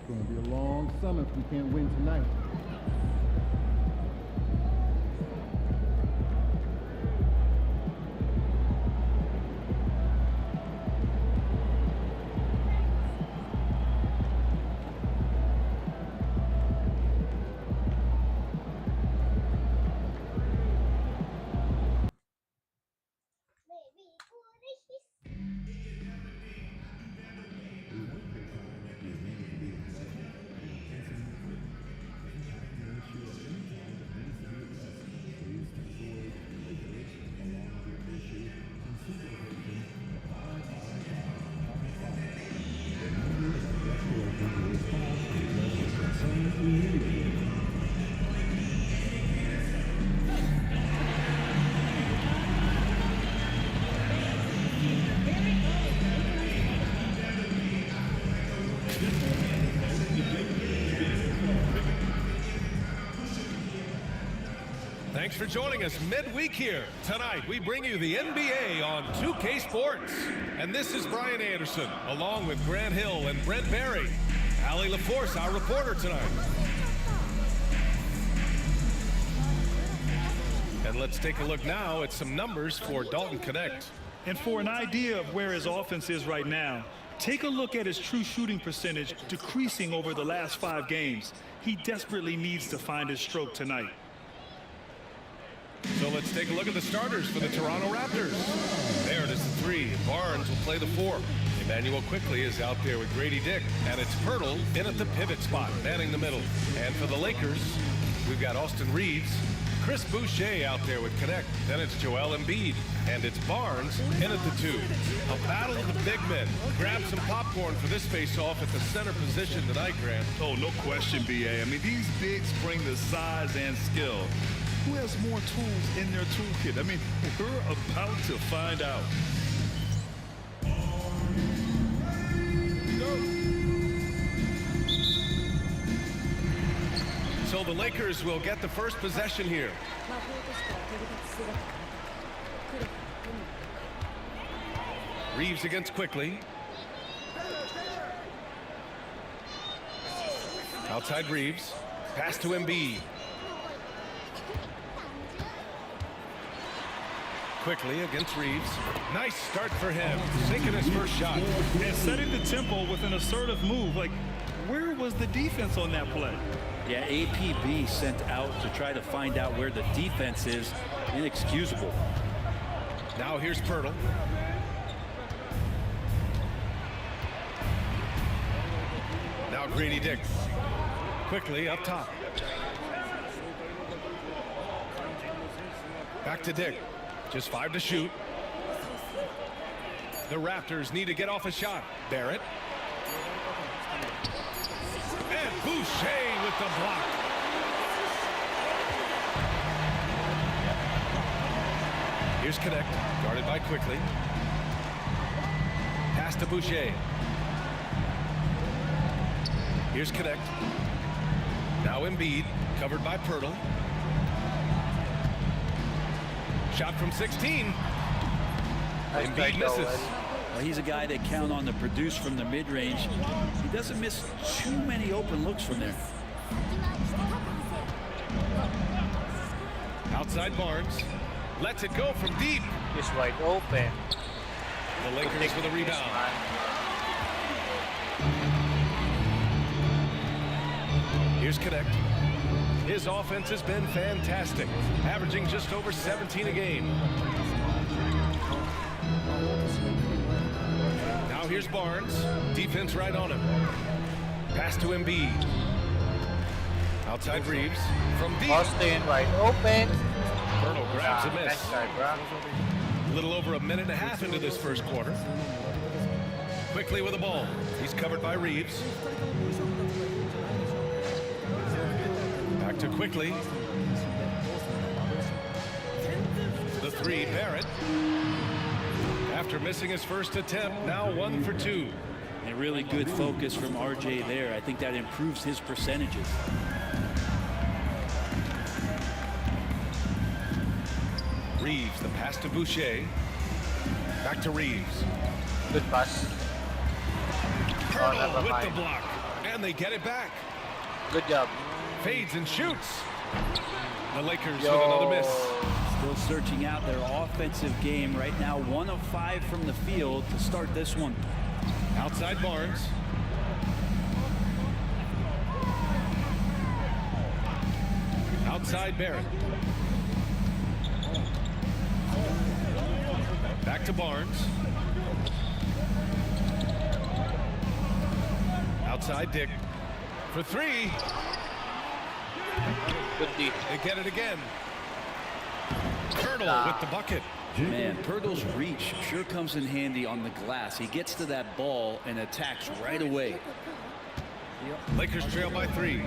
It's going to be a long summer if we can't win tonight. Thanks for joining us midweek here. Tonight, we bring you the NBA on 2K Sports. And this is Brian Anderson, along with Grant Hill and Brent Berry. Allie LaForce, our reporter tonight. And let's take a look now at some numbers for Dalton Connect. And for an idea of where his offense is right now, take a look at his true shooting percentage decreasing over the last 5 games. He desperately needs to find his stroke tonight. So let's take a look at the starters for the Toronto Raptors. Barrett is the 3, and Barnes will play the 4. Emmanuel Quickley is out there with Grady Dick, and it's Pirtle in at the pivot spot, manning the middle. And for the Lakers, we've got Austin Reeves, Chris Boucher out there with Connect. Then it's Joel Embiid, and it's Barnes in at the 2. A battle of the big men. Grab some popcorn for this face-off at the center position tonight, Grant. Oh, no question, B.A. I mean, these bigs bring the size and skill. Who has more tools in their toolkit? I mean, we're about to find out. So the Lakers will get the first possession here. Reeves against Quickley. Outside Reeves. Pass to Embiid. Quickley against Reeves. Nice start for him. Sinking his first shot. And setting the tempo with an assertive move. Like, where was the defense on that play? Yeah, APB sent out to try to find out where the defense is. Inexcusable. Now here's Pirtle. Now Grady Dick. Quickly up top. Back to Dick. Just 5 to shoot. The Raptors need to get off a shot. Barrett. And Boucher with the block. Here's Connect, guarded by Quickley. Pass to Boucher. Here's Connect. Now Embiid, covered by Pirtle. Shot from 16. Embiid misses. Well, he's a guy that count on to produce from the mid-range. He doesn't miss too many open looks from there. Outside Barnes. Lets it go from deep. It's wide open. The Lakers with a rebound. Here's Connect. His offense has been fantastic, averaging just over 17 a game. Now here's Barnes. Defense right on him. Pass to Embiid. Outside Reeves. From deep. Austin wide open. Pirtle grabs a miss. Nice try, bro. A little over a minute and a half into this first quarter. Quickly with the ball. He's covered by Reeves. Back to Quickley. The 3, Barrett. After missing his first attempt, now 1 for 2. And really good focus from RJ there. I think that improves his percentages. Reeves, the pass to Boucher. Back to Reeves. Good pass. Pirtle never with mind. the block. And they get it back. Good job. Fades and shoots. The Lakers with another miss. Still searching out their offensive game right now. 1 of 5 from the field to start this one. Outside Barnes. Outside Barrett. Back to Barnes. Outside Dick. For 3. Good D. They get it again. Pirtle with the bucket. Man, Pirtle's reach sure comes in handy on the glass. He gets to that ball and attacks right away. Lakers trail by 3.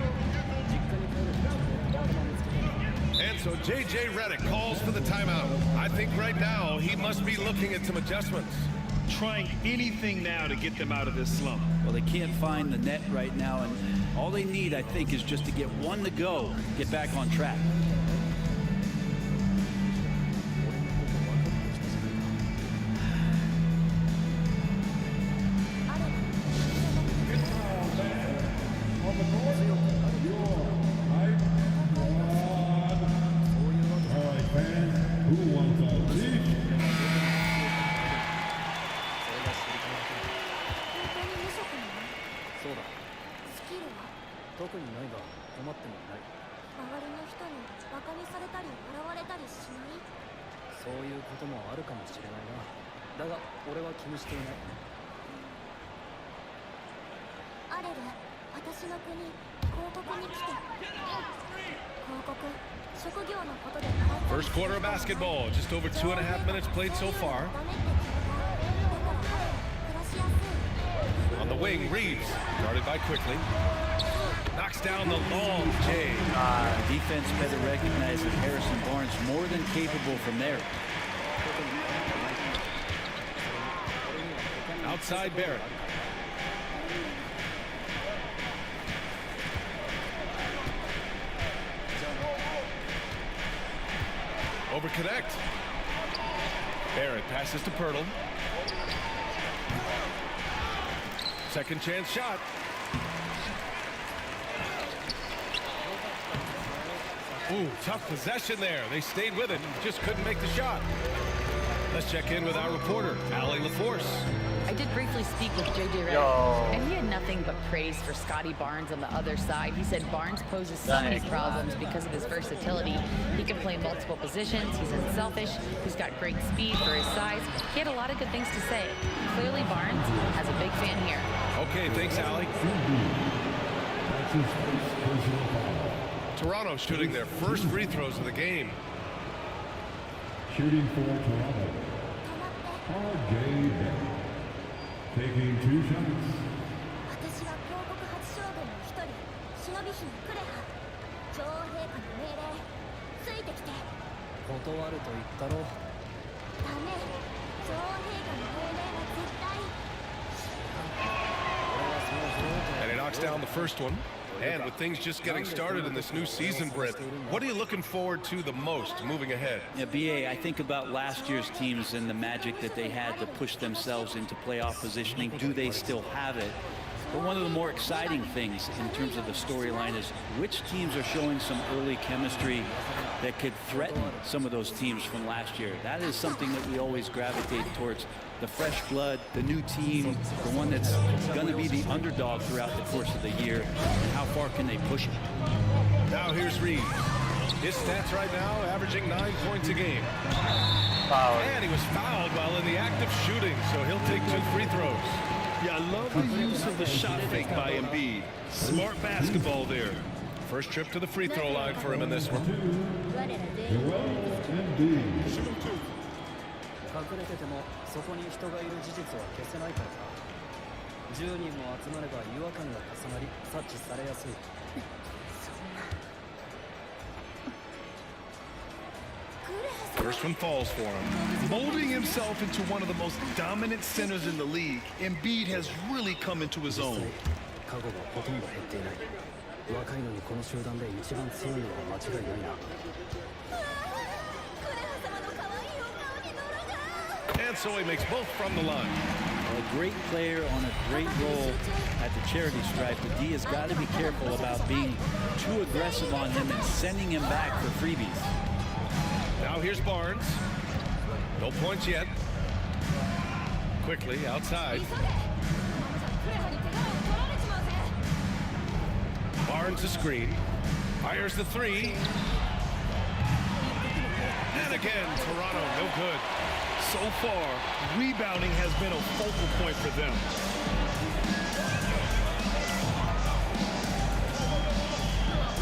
And so J.J. Redick calls for the timeout. I think right now he must be looking at some adjustments. Trying anything now to get them out of this slump. Well, they can't find the net right now, and all they need, I think, is just to get one to go, get back on track. First quarter of basketball, just over 2.5 minutes played so far. On the wing, Reeves, guarded by Quickly. Knocks down the long J. Defense better recognize that Harrison Barnes more than capable from there. Outside Barrett. Over connect. Barrett passes to Pirtle. Second chance shot. Ooh, tough possession there. They stayed with it, just couldn't make the shot. Let's check in with our reporter, Allie LaForce. I did briefly speak with J.J. Redick, and he had nothing but praise for Scotty Barnes on the other side. He said Barnes poses so many problems because of his versatility. He can play multiple positions, he's unselfish, he's got great speed for his size. He had a lot of good things to say. Clearly Barnes has a big fan here. Okay, thanks, Allie. Toronto shooting their first free throws of the game. Shooting for Toronto, R.J. Barrett. Taking 2 shots. And he knocks down the first one. And with things just getting started in this new season, Brent, what are you looking forward to the most moving ahead? Yeah, B.A., I think about last year's teams and the magic that they had to push themselves into playoff positioning. Do they still have it? But one of the more exciting things in terms of the storyline is which teams are showing some early chemistry that could threaten some of those teams from last year. That is something that we always gravitate towards. The fresh blood, the new team, the one that's going to be the underdog throughout the course of the year. And how far can they push it? Now here's Reeves. His stats right now averaging 9 points a game. Foul. And he was fouled while in the act of shooting, so he'll take 2 free throws. Yeah, I love the use of the shot fake by Embiid. Smart basketball there. First trip to the free throw line for him in this one. First one falls for him. Molding himself into one of the most dominant centers in the league, Embiid has really come into his own. And so he makes both from the line. A great player on a great role at the charity stripe, but D has got to be careful about being too aggressive on him and sending him back for freebies. Now here's Barnes. No points yet. Quickly outside. Barnes the screen. Fires the three. And again, Toronto, no good. So far, rebounding has been a focal point for them.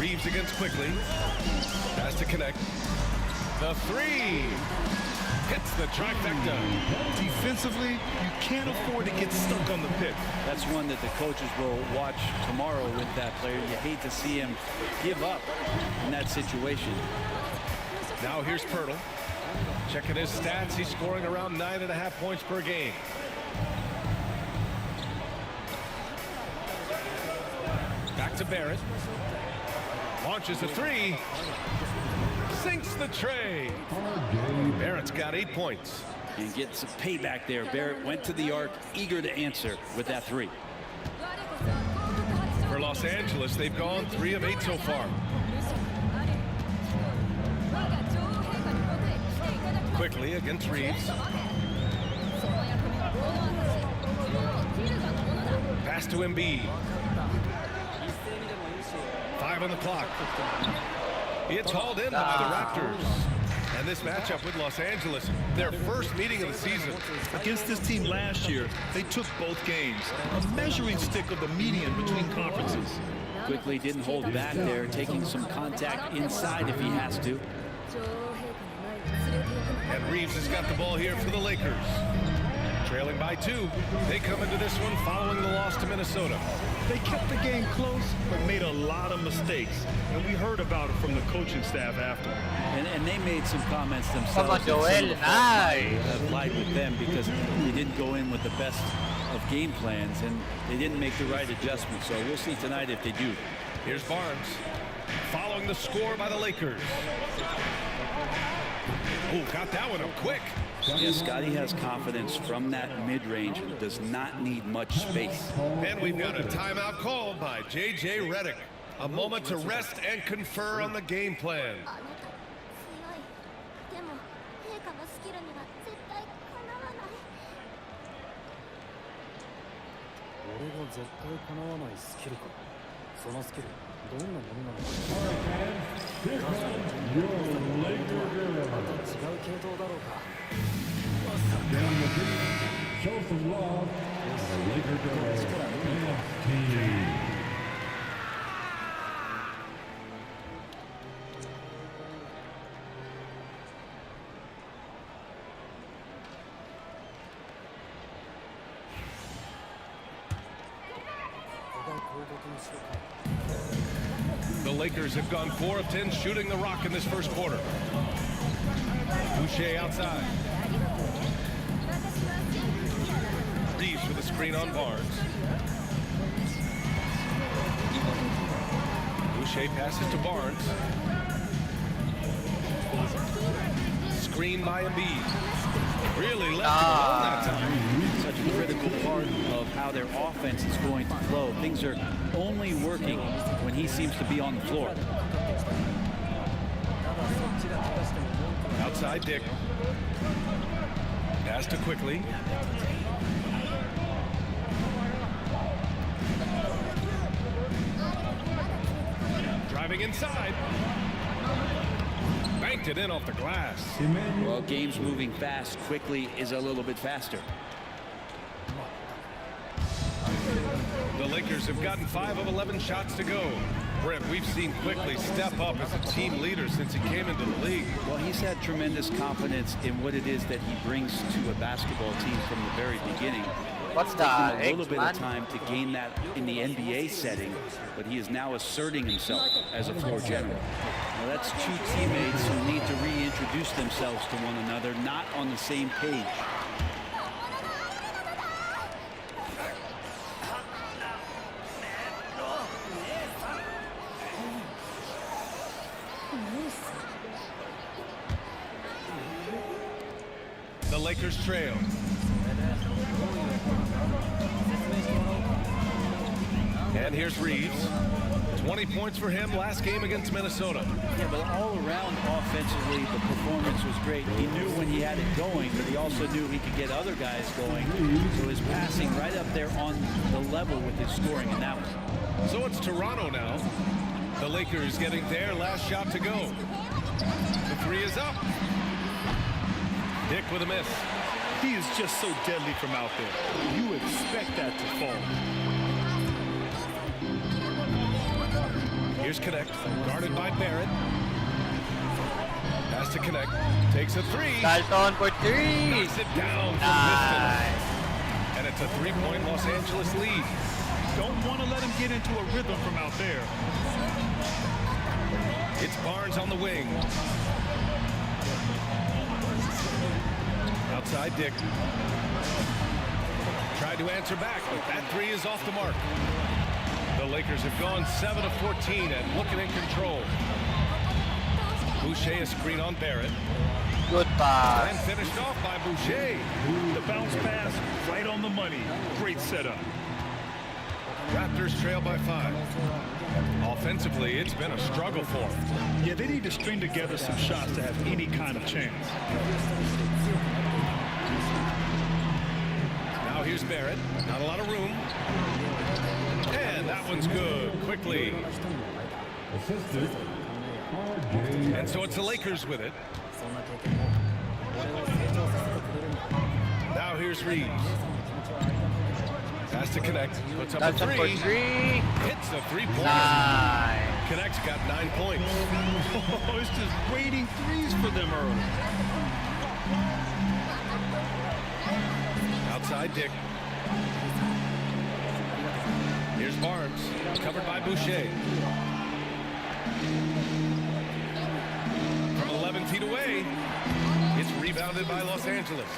Reeves against Quickly. Has to connect. The three. Hits the trifecta. Defensively, you can't afford to get stuck on the pick. That's one that the coaches will watch tomorrow with that player. You hate to see him give up in that situation. Now here's Pirtle. Checking his stats, he's scoring around 9.5 points per game. Back to Barrett. Launches a three. Sinks the tray. Barrett's got 8 points. And gets some payback there. Barrett went to the arc, eager to answer with that three. For Los Angeles, they've gone 3 of 8 so far. Quickly against Reeves. Pass to Embiid. 5 on the clock. It's hauled in by the Raptors. And this matchup with Los Angeles, their first meeting of the season. Against this team last year, they took both games. A measuring stick of the median between conferences. Quickly didn't hold back there, taking some contact inside if he has to. And Reeves has got the ball here for the Lakers. Trailing by 2. They come into this one following the loss to Minnesota. They kept the game close, but made a lot of mistakes. And we heard about it from the coaching staff after. And they made some comments themselves. Come on, Joel, nice. Applied with them because they didn't go in with the best of game plans, and they didn't make the right adjustments. So we'll see tonight if they do. Here's Barnes. Following the score by the Lakers. Oh, got that one up quick. Yeah, Scotty has confidence from that mid-range and does not need much space. And we've got a timeout called by J.J. Redick. A moment to rest and confer on the game plan. Show some love to the Laker girls. The Lakers have gone 4 of 10 shooting the rock in this first quarter. Boucher outside. Reeves with a screen on Barnes. Boucher passes to Barnes. Screen by Embiid. Really left him alone that time. Such a critical part of how their offense is going to flow. Things are only working when he seems to be on the floor. Outside Dick. Pass to Quickly. Driving inside. Banked it in off the glass. Well, game's moving fast. Quickly is a little bit faster. The Lakers have gotten 5 of 11 shots to go. Brent, we've seen Quickly step up as a team leader since he came into the league. Well, he's had tremendous confidence in what it is that he brings to a basketball team from the very beginning. What's Taking that? a little bit of time to gain that in the NBA setting, but he is now asserting himself as a floor general. Now, that's two teammates who need to reintroduce themselves to one another, not on the same page. The Lakers trail. And here's Reeves. 20 points for him last game against Minnesota. Yeah, but all around offensively, the performance was great. He knew when he had it going, but he also knew he could get other guys going. So his passing right up there on the level with his scoring in that one. So it's Toronto now. The Lakers getting their last shot to go. The three is up. Dick with a miss. He is just so deadly from out there. You expect that to fall. Here's Connect, guarded by Barrett. Pass to Connect, takes a three. Dalton for three. Knocks it down from Nice. distance. And it's a three-point Los Angeles lead. Don't want to let him get into a rhythm from out there. It's Barnes on the wing. Outside Dick. Tried to answer back, but that three is off the mark. The Lakers have gone 7 of 14 and looking in control. Boucher a screen on Barrett. Good pass. And finished off by Boucher. The bounce pass right on the money. Great setup. Raptors trail by 5. Offensively, it's been a struggle for them. Yeah, they need to string together some shots to have any kind of chance. Now here's Barrett. Not a lot of room. And that one's good. Quickly. Assisted. RJ. And so it's the Lakers with it. Now here's Reeves. Has to connect. Puts up That's a up for three. three. Hits a three-pointer. Nice. Connect's got 9 points. Oh, it's just raining threes for them early. Outside Dick. Here's Barnes. Covered by Boucher. From 11 feet away, it's rebounded by Los Angeles.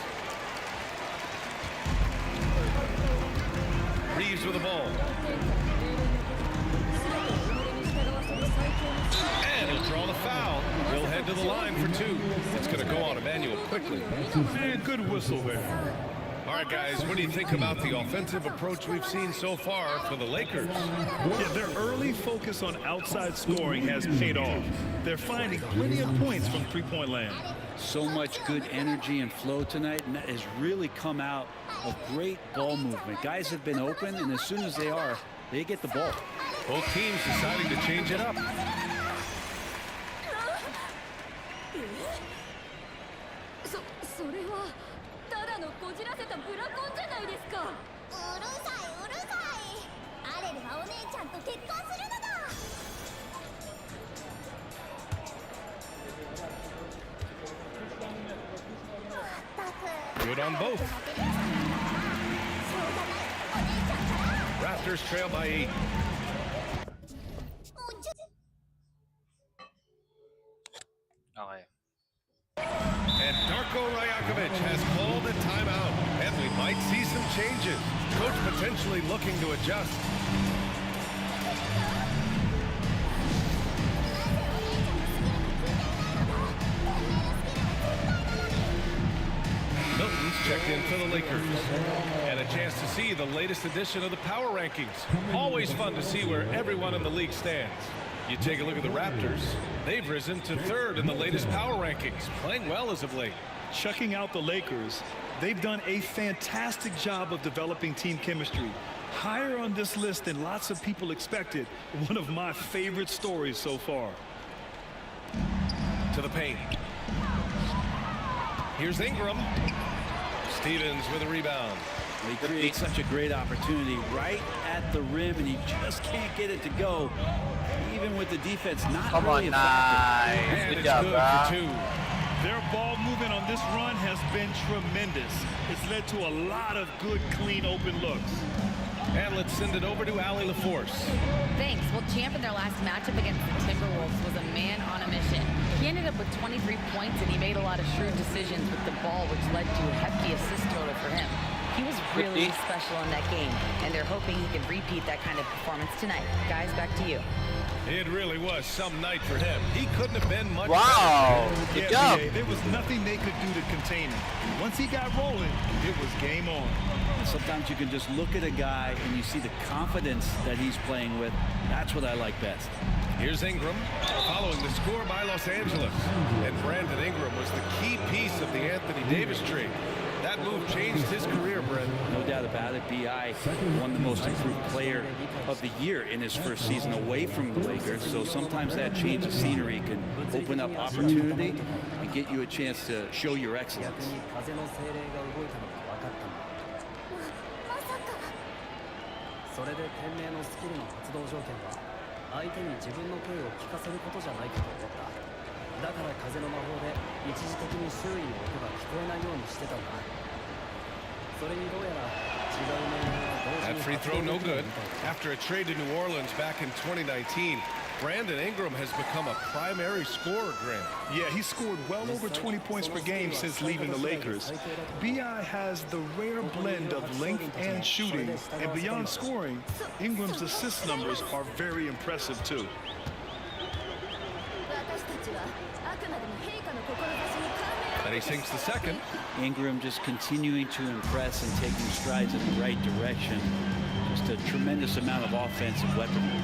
Reeves with the ball. And he'll draw the foul. He'll head to the line for 2. It's going to go on Emmanuel quickly. Man, good whistle there. All right, guys, what do you think about the offensive approach we've seen so far for the Lakers? Yeah, their early focus on outside scoring has paid off. They're finding plenty of points from three-point land. So much good energy and flow tonight, and that has really come out of great ball movement. Guys have been open, and as soon as they are, they get the ball. Both teams deciding to change it up. Good on both. Raptors trail by 8. Okay. And Darko Rajakovic has called a timeout. And we might see some changes. Coach potentially looking to adjust. Milton's checked in for the Lakers. And a chance to see the latest edition of the power rankings. Always fun to see where everyone in the league stands. You take a look at the Raptors. They've risen to 3rd in the latest power rankings, playing well as of late. Checking out the Lakers, they've done a fantastic job of developing team chemistry. Higher on this list than lots of people expected. One of my favorite stories so far. To the paint. Here's Ingram. Stevens with a rebound. They create such a great opportunity right at the rim, and he just can't get it to go. Even with the defense not Come really on, effective. nice. And Good it's job, good bro. for 2. Their ball movement on this run has been tremendous. It's led to a lot of good, clean, open looks. And let's send it over to Allie LaForce. Thanks. Well, champ in their last matchup against the Timberwolves was a man on a mission. He ended up with 23 points, and he made a lot of shrewd decisions with the ball, which led to a hefty assist total for him. He was really special in that game, and they're hoping he can repeat that kind of performance tonight. Guys, back to you. It really was some night for him. He couldn't have been much Wow. better. Yeah, Good job. there was nothing they could do to contain him. Once he got rolling, it was game on. Sometimes you can just look at a guy and you see the confidence that he's playing with. That's what I like best. Here's Ingram following the score by Los Angeles. And Brandon Ingram was the key piece of the Anthony Davis trade. That move changed his career, Brent. No doubt about it. B.I. won the most improved player of the year in his first season away from the Lakers. So sometimes that change of scenery can open up opportunity and get you a chance to show your excellence. それで天命のスキルの発動条件は相手に自分の声を聞かせることじゃないかと思った。だから風の魔法で一時的に周囲の音が聞こえないようにしてたんだ。それにどうやら違う命令が同時 That に free 発 throw 動 no できる good. みたいだ。 After a trade to New Orleans back in 2019, Brandon Ingram has become a primary scorer, Grant. Yeah, he scored well over 20 points per game since leaving the Lakers. B.I. has the rare blend of length and shooting, and beyond scoring, Ingram's assist numbers are very impressive too. And he sinks the second. Ingram just continuing to impress and taking strides in the right direction. Just a tremendous amount of offensive weaponry.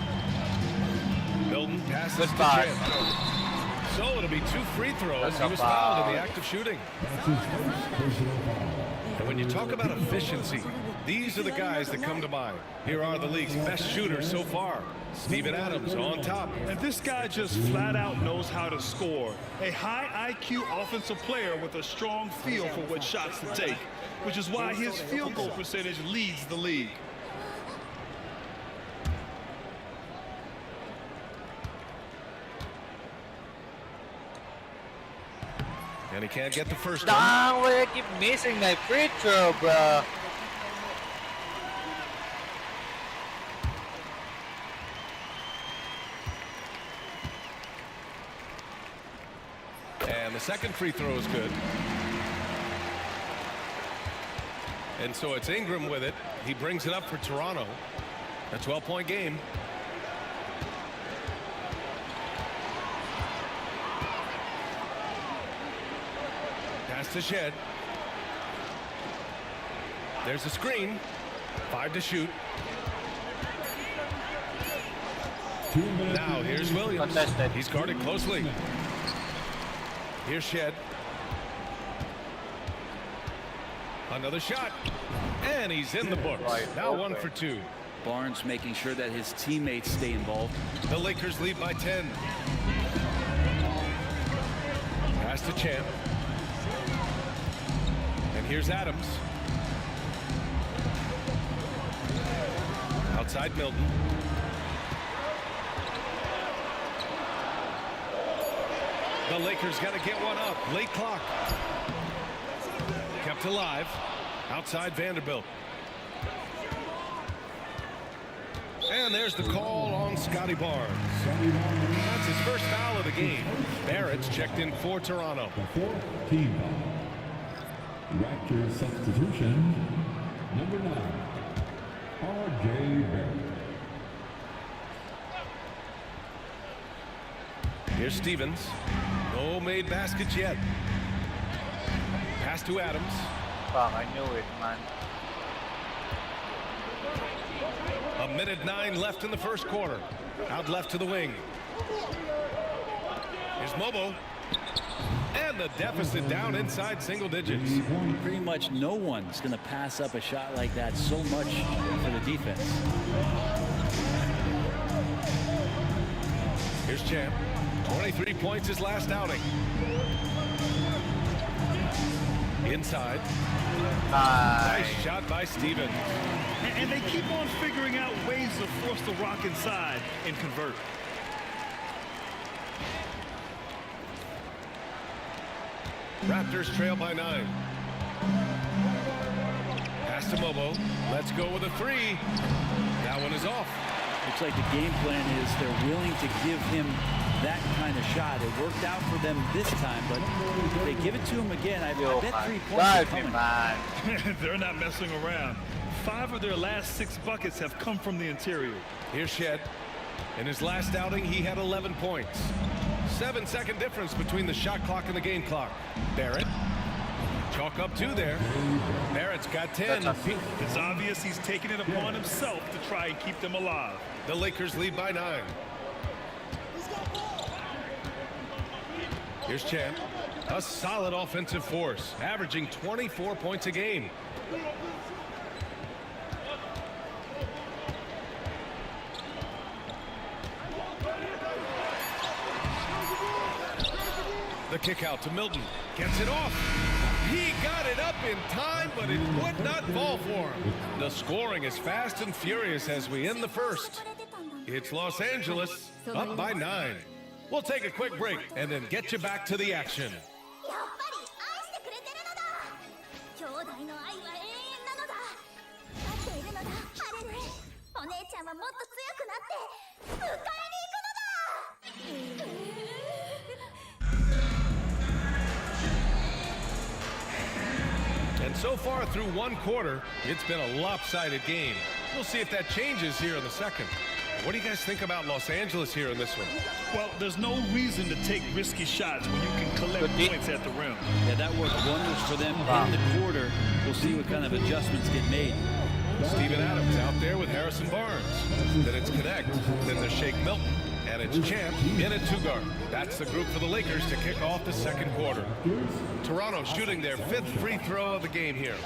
Milton passes Good to pass. Jim. So it'll be 2 free throws. That's He a was fouled in foul. the act of shooting. That's his first personal foul. And when you talk about efficiency, these are the guys that come to mind. Here are the league's best shooters so far. Steven Adams on top. And this guy just flat out knows how to score. A high IQ offensive player with a strong feel for what shots to take, which is why his field goal percentage leads the league. And he can't get the first one. Dang, why I keep missing my free throw, bro? And the second free throw is good. And so it's Ingram with it. He brings it up for Toronto. A 12-point game. Pass to Shed. There's a screen. 5 to shoot. 2 minutes. Now here's Williams. Contested. He's guarded closely. Here's Shed. Another shot. And he's in the books. Right, Now okay. 1 for 2. Barnes making sure that his teammates stay involved. The Lakers lead by 10. Pass to Champ. And here's Adams. Outside Milton. The Lakers got to get one up. Late clock. Kept alive. Outside Vanderbilt. And there's the call on Scotty Barnes. That's his first foul of the game. Barrett's checked in for Toronto. The 4th team foul. Raptors substitution. Number 9. R.J. Barrett. Here's Stevens. No made baskets yet. Pass to Adams. Fuck, I knew it, man. 1:09 left in the first quarter. Out left to the wing. Here's Mobo. And the deficit down inside single digits. Pretty much no one's going to pass up a shot like that so much for the defense. Here's Champ. 23 points his last outing. Inside. Nice shot by Stevens. And they keep on figuring out ways to force the rock inside and convert. Raptors trail by 9. Pass to Mobo. Let's go with a 3. That one is off. Looks like the game plan is they're willing to give him that kind of shot. It worked out for them this time, but if they give it to him again, I bet 3 points are coming. Man. They're not messing around. 5 of their last 6 buckets have come from the interior. Here's Shed. In his last outing, he had 11 points. 7-second difference between the shot clock and the game clock. Barrett. Chalk up 2 there. Barrett's got 10. It's obvious he's taking it upon himself to try and keep them alive. The Lakers lead by 9. Here's Champ. A solid offensive force, averaging 24 points a game. The kick out to Milton. Gets it off. He got it up in time, but it would not fall for him. The scoring is fast and furious as we end the first. It's Los Angeles up by 9. We'll take a quick break and then get you back to the action. And so far through 1 quarter, it's been a lopsided game. We'll see if that changes here in the second. What do you guys think about Los Angeles here in this one? Well, there's no reason to take risky shots when you can collect points at the rim. Yeah, that worked wonders for them in the quarter. We'll see what kind of adjustments get made. Steven Adams out there with Harrison Barnes. Then it's Connect. Then there's Shake Milton. And it's Champ in at 2 guard. That's the group for the Lakers to kick off the second quarter. Toronto shooting their 5th free throw of the game here.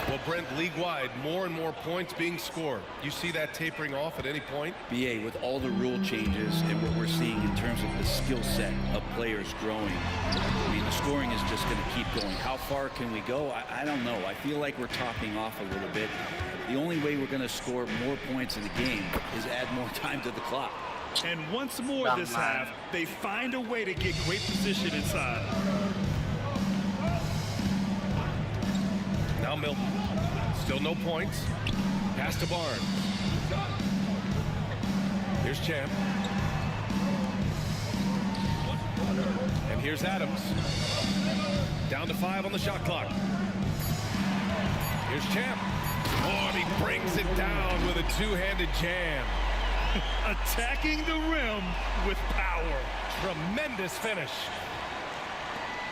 Well, Brent, league-wide, more and more points being scored. You see that tapering off at any point? BA, with all the rule changes and what we're seeing in terms of the skill set of players growing, I mean, the scoring is just going to keep going. How far can we go? I don't know. I feel like we're topping off a little bit. The only way we're going to score more points in the game is add more time to the clock. And once more this half, they find a way to get great position inside. Now Milton. Still no points. Pass to Barnes. Here's Champ. And here's Adams. Down to 5 on the shot clock. Here's Champ. Oh, and he brings it down with a 2-handed jam. Attacking the rim with power. Tremendous finish.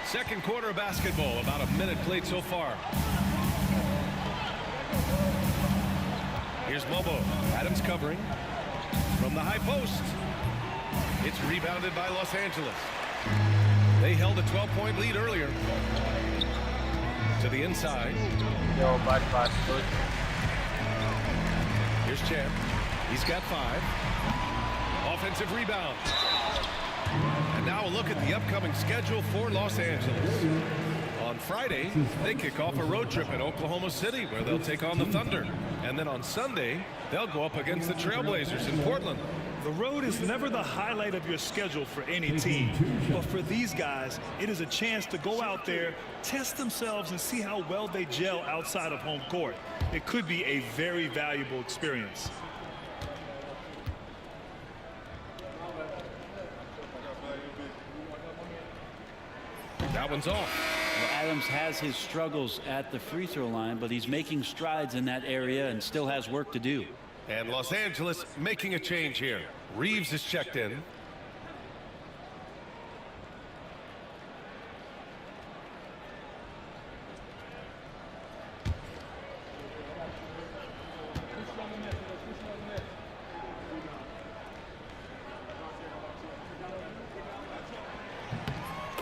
Second quarter of basketball. About a minute played so far. Here's Mobo. Adams covering from the high post. It's rebounded by Los Angeles. They held a 12-point lead earlier. To the inside. Yo, bad. Here's Champ. He's got 5. Offensive rebound. And now a look at the upcoming schedule for Los Angeles. On Friday, they kick off a road trip at Oklahoma City where they'll take on the Thunder. And then on Sunday, they'll go up against the Trailblazers in Portland. The road is never the highlight of your schedule for any team. But for these guys, it is a chance to go out there, test themselves, and see how well they gel outside of home court. It could be a very valuable experience. That one's off. Well, Adams has his struggles at the free throw line, but he's making strides in that area and still has work to do. And Los Angeles making a change here. Reeves is checked in.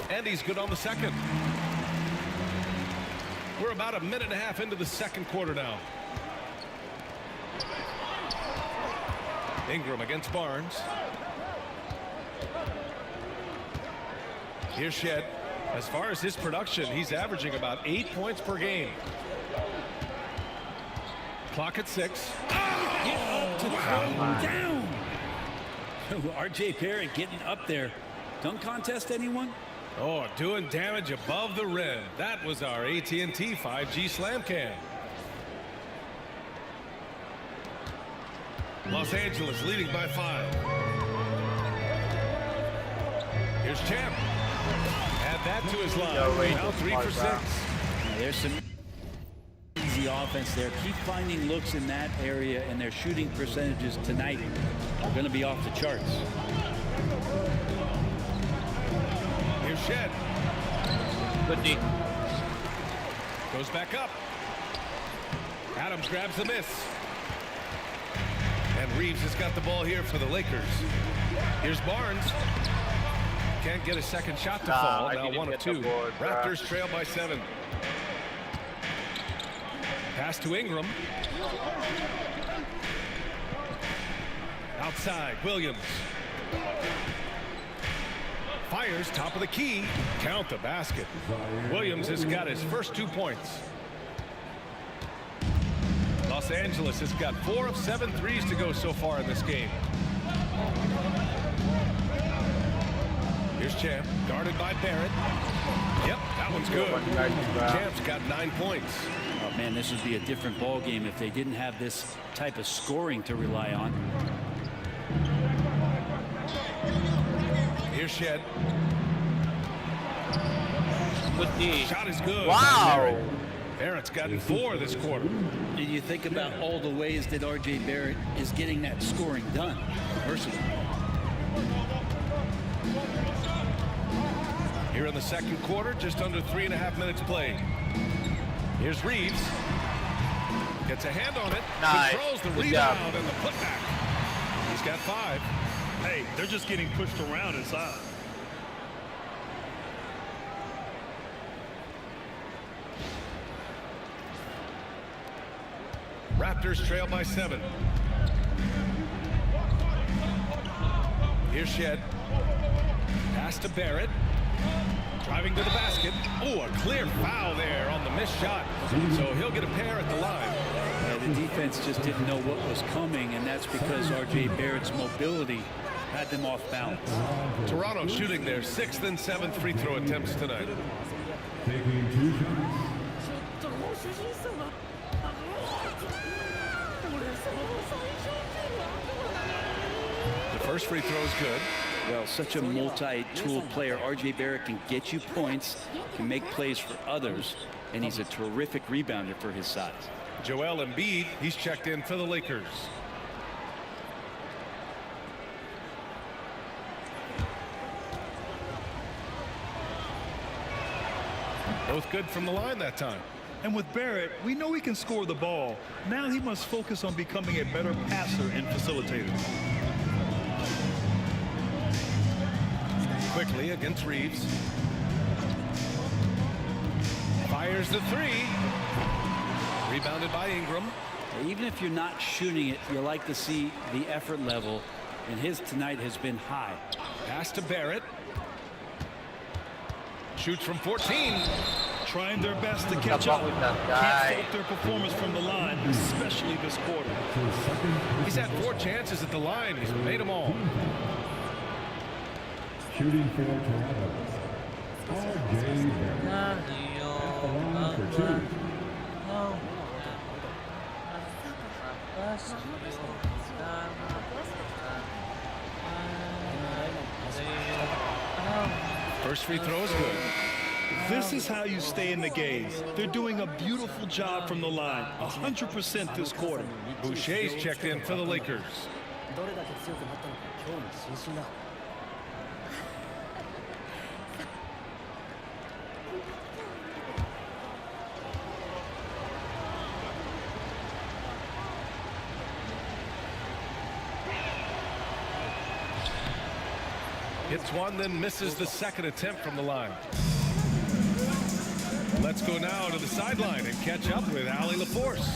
And he's good on the second. We're about a minute and a half into the second quarter now. Ingram against Barnes. Here's Shed. As far as his production, he's averaging about 8 points per game. Clock at 6. Get up to throw down. RJ Barrett getting up there. Dunk contest, anyone? Oh, doing damage above the rim. That was our AT&T 5G Slam Cam. Los Angeles leading by 5. Here's Champ. Add that to his line. Now 3 for 6. Now, there's some easy offense there. Keep finding looks in that area, and their shooting percentages tonight are going to be off the charts. Here's Shed. Good D. Goes back up. Adams grabs the miss. And Reeves has got the ball here for the Lakers. Here's Barnes. Can't get a second shot to fall. Now 1 of 2. Raptors trail by 7. Pass to Ingram. Outside, Williams. Fires top of the key. Count the basket. Williams has got his first 2 points. Los Angeles has got 4 of 7 threes to go so far in this game. Here's Champ, guarded by Barrett. Yep, that one's good. Champ's got 9 points. Oh man, this would be a different ball game if they didn't have this type of scoring to rely on. Here's Shed. Good D. Shot is good. Wow. Barrett's gotten 4 this quarter. Did you think about all the ways that RJ Barrett is getting that scoring done? Personally. Here in the second quarter, just under 3.5 minutes played. Here's Reeves. Gets a hand on it. Nice. Controls the Good rebound job. and the putback. He's got 5. Hey, they're just getting pushed around inside. Raptors trail by 7. Here's Shed. Pass to Barrett. Driving to the basket. Oh, a clear foul there on the missed shot. So he'll get a pair at the line. Yeah, the defense just didn't know what was coming, and that's because RJ Barrett's mobility had them off balance. Toronto shooting their 6th and 7th free throw attempts tonight. Taking 2 shots. The first free throw is good. Well, such a multi-tool player. RJ Barrett can get you points, can make plays for others, and he's a terrific rebounder for his size. Joel Embiid, he's checked in for the Lakers. Both good from the line that time. And with Barrett, we know he can score the ball. Now he must focus on becoming a better passer and facilitator. Quickly against Reeves. Fires the 3. Rebounded by Ingram. Even if you're not shooting it, you like to see the effort level, and his tonight has been high. Pass to Barrett. Shoots from 14. Trying their best to catch up. Can't fault their performance from the line, especially this quarter. He's had 4 chances at the line. He's made them all. Shooting for Toronto. RJ Barrett. At the line for 2. First free throw is good. This is how you stay in the game. They're doing a beautiful job from the line. 100% this quarter. Boucher's checked in for the Lakers. Hits one, then misses the second attempt from the line. Let's go now to the sideline and catch up with Allie LaForce.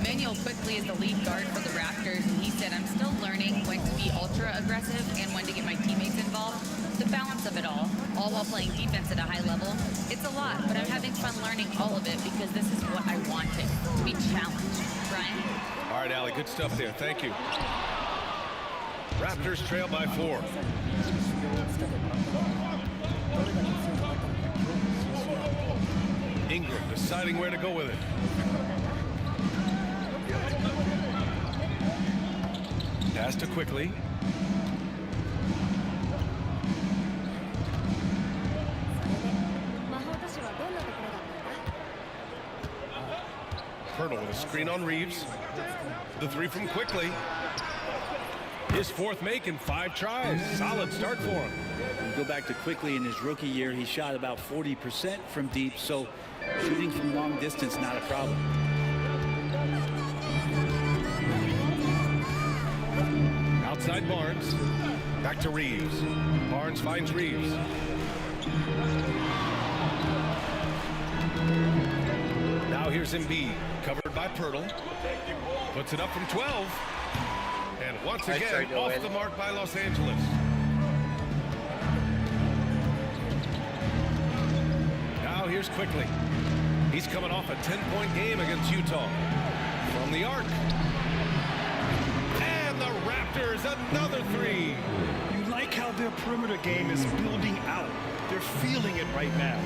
Manuel quickly is the lead guard for the Raptors, and he said, I'm still learning when to be ultra aggressive and when to get my teammates involved. The balance of it all. all while playing defense at a high level. It's a lot, but I'm having fun learning all of it because this is what I wanted, to be challenged. Brian? All right, Allie, good stuff there. Thank you. Raptors trail by 4. Ingram deciding where to go with it. Pass to Quickly. Pirtle with a screen on Reeves. The 3 from Quickly. His 4th make in 5 tries. Solid start for him. You go back to Quickly in his rookie year, he shot about 40% from deep, so shooting from long distance, not a problem. Outside Barnes. Back to Reeves. Barnes finds Reeves. Now here's Embiid. Covered by Pirtle. Puts it up from 12. And once again, off the mark by Los Angeles. Now here's Quickly. He's coming off a 10-point game against Utah. From the arc. And the Raptors, another 3. You like how their perimeter game is building out. They're feeling it right now.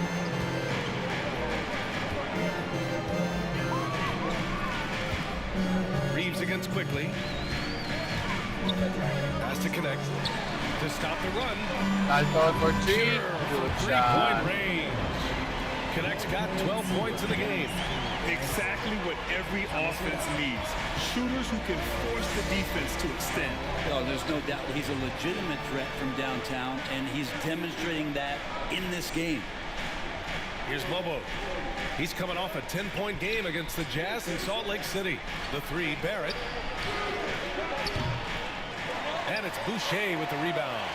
Reeves against Quickly. Has to connect to stop the run. Three-point range. Connect's got 12 points in the game. Exactly what every offense needs. Shooters who can force the defense to extend. Oh, there's no doubt he's a legitimate threat from downtown, and he's demonstrating that in this game. Here's Lobo. He's coming off a 10-point game against the Jazz in Salt Lake City. The 3, Barrett. And it's Boucher with the rebound.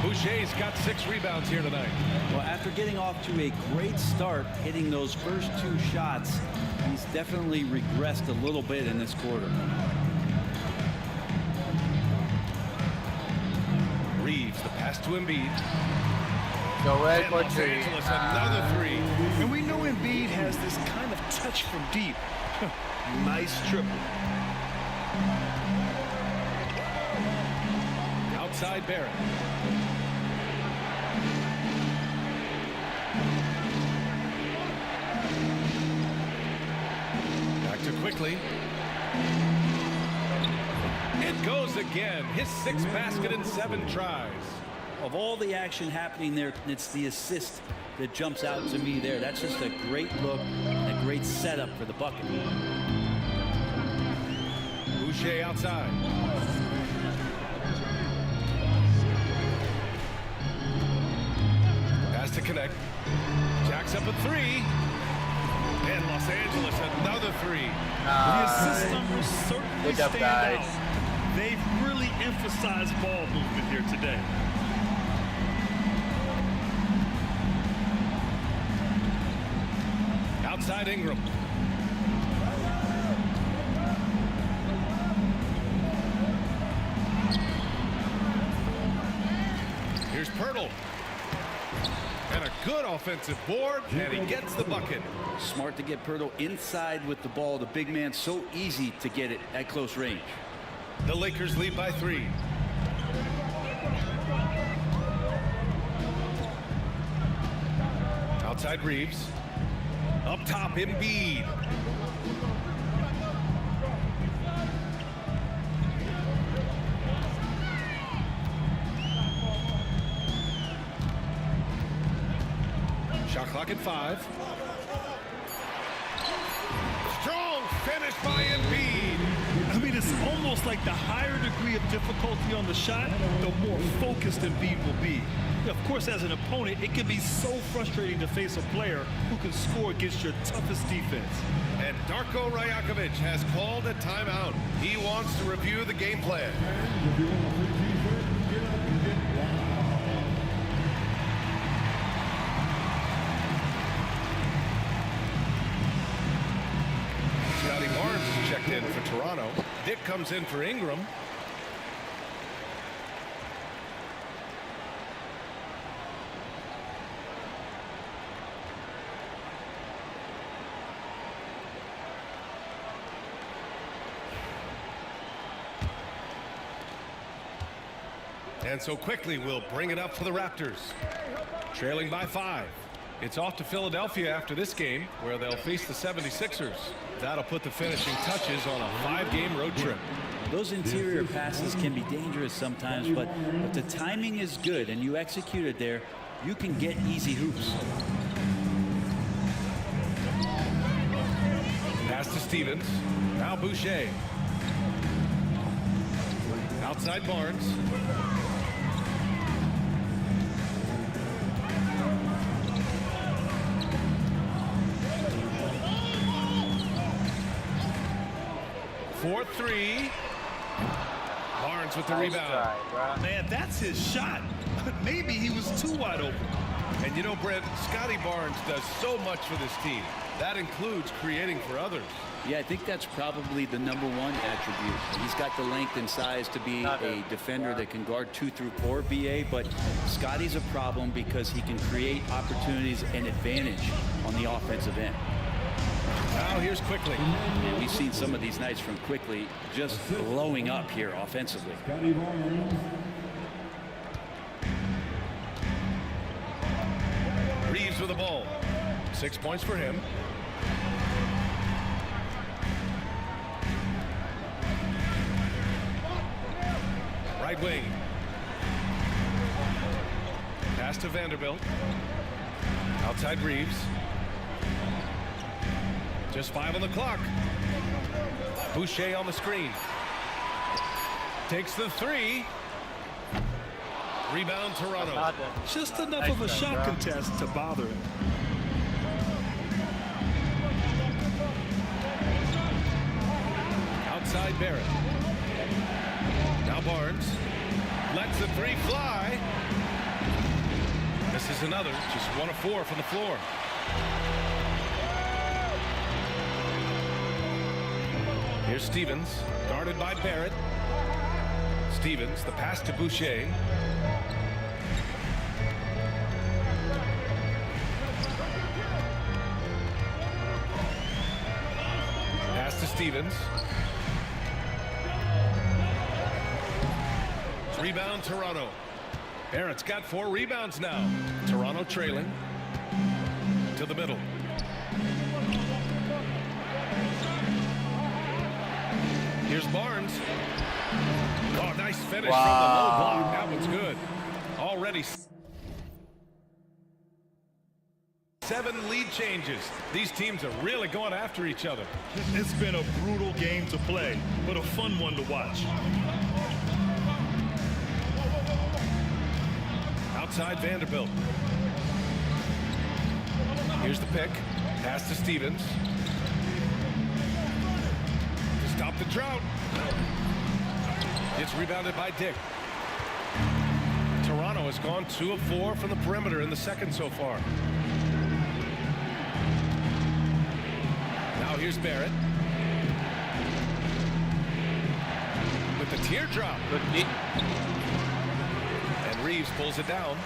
Boucher's got 6 rebounds here tonight. Well, after getting off to a great start, hitting those first 2 shots, he's definitely regressed a little bit in this quarter. Reeves, the pass to Embiid. And Los Angeles, another 3. And we know Embiid has this kind of touch from deep. Nice triple. Outside Barrett. Back to Quickly. It goes again. His 6th basket in 7 tries. Of all the action happening there, it's the assist that jumps out to me there. That's just a great look and a great setup for the bucket. Boucher outside. Pass to connect. Jacks up a 3. And Los Angeles another 3. The assist numbers certainly stand out. They've really emphasized ball movement here today. Outside Ingram. Here's Pirtle. And a good offensive board, and he gets the bucket. Smart to get Pirtle inside with the ball. The big man, so easy to get it at close range. The Lakers lead by 3. Outside Reeves. Up top, Embiid. Shot clock at 5. Strong finish by Embiid. I mean, it's almost like the higher degree of difficulty on the shot, the more focused Embiid will be. Of course, as an opponent, it can be so frustrating to face a player who can score against your toughest defense. And Darko Rajakovic has called a timeout. He wants to review the game plan. Scotty Barnes is checked in for Toronto. Dick comes in for Ingram. And so quickly we'll bring it up for the Raptors. Trailing by 5. It's off to Philadelphia after this game, where they'll face the 76ers. That'll put the finishing touches on a 5-game road trip. Those interior passes can be dangerous sometimes, but if the timing is good and you execute it there, you can get easy hoops. Pass to Stevens. Now Boucher. Outside Barnes. For 3. Barnes with the rebound. Man, that's his shot. Maybe he was too wide open. And you know, Brent, Scotty Barnes does so much for this team. That includes creating for others. Yeah, I think that's probably the #1 attribute. He's got the length and size to be a defender that can guard 2 through 4, BA, but Scotty's a problem because he can create opportunities and advantage on the offensive end. Now here's Quickly. And we've seen some of these nights from Quickly just blowing up here offensively. Scotty Barnes. Reeves with the ball. 6 points for him. Right wing. Pass to Vanderbilt. Outside Reeves. Just 5 on the clock. Boucher on the screen. Takes the 3. Rebound Toronto. Just enough of a shot contest to bother him. Outside Barrett. Now Barnes lets the 3 fly. This is another. Just 1 of 4 from the floor. Here's Stevens, guarded by Barrett. Stevens, the pass to Boucher. Pass to Stevens. Rebound Toronto. Barrett's got 4 rebounds now. Toronto trailing. To the middle. Here's Barnes. Oh, nice finish from the low block. That one's good. Already 7 lead changes. These teams are really going after each other. It's been a brutal game to play, but a fun one to watch. Outside Vanderbilt. Here's the pick. Pass to Stevens. To stop the drought. It's rebounded by Dick. Toronto has gone 2 of 4 from the perimeter in the second so far. Now here's Barrett. With the teardrop. And Reeves pulls it down.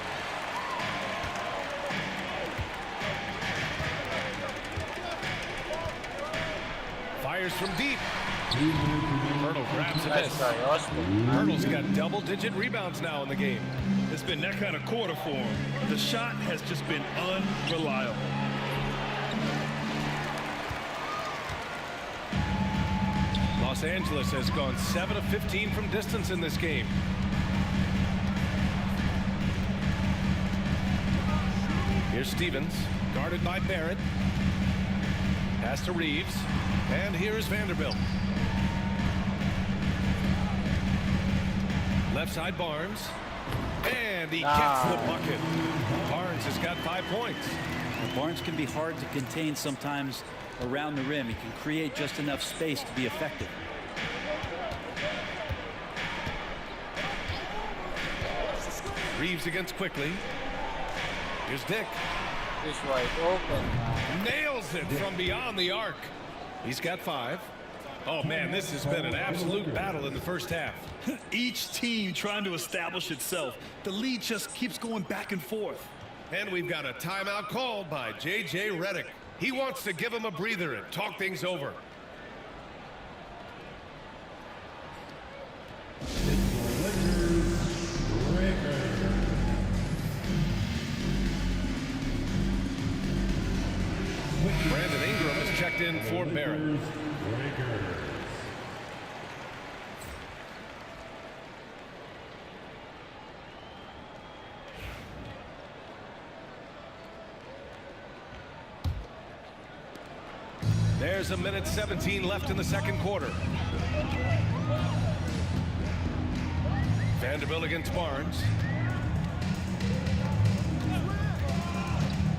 Fires from deep. Hurdle grabs a miss. Hurdle's got double-digit rebounds now in the game. It's been that kind of quarter for him. The shot has just been unreliable. Los Angeles has gone 7 of 15 from distance in this game. Here's Stevens, guarded by Barrett. Pass to Reeves. And here's Vanderbilt. Left side Barnes. And he gets the bucket. Barnes has got 5 points. Barnes can be hard to contain sometimes around the rim. He can create just enough space to be effective. Reeves against Quickly. Here's Dick. He's wide open, man. Nails it from beyond the arc. He's got 5. Oh, man, this has been an absolute battle in the first half. Each team trying to establish itself. The lead just keeps going back and forth. And we've got a timeout called by J.J. Redick. He wants to give him a breather and talk things over. checked in for Barrett. There's a minute 17 left in the second quarter. Vanderbilt against Barnes.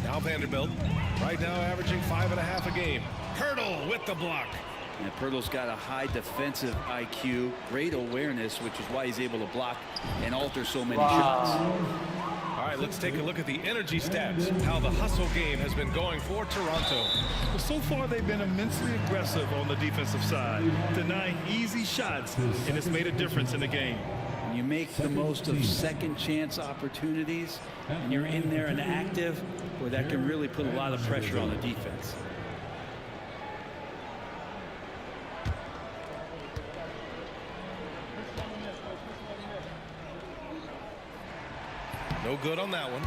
Now Vanderbilt, right now averaging 5.5 a game. Hurdle with the block. And Pirtle's got a high defensive IQ, great awareness, which is why he's able to block and alter so many shots. All right, let's take a look at the energy stats, how the hustle game has been going for Toronto. Well, so far, they've been immensely aggressive on the defensive side, denying easy shots, and it's made a difference in the game. You make the most of second chance opportunities, and you're in there and active, where that can really put a lot of pressure on the defense. No good on that one.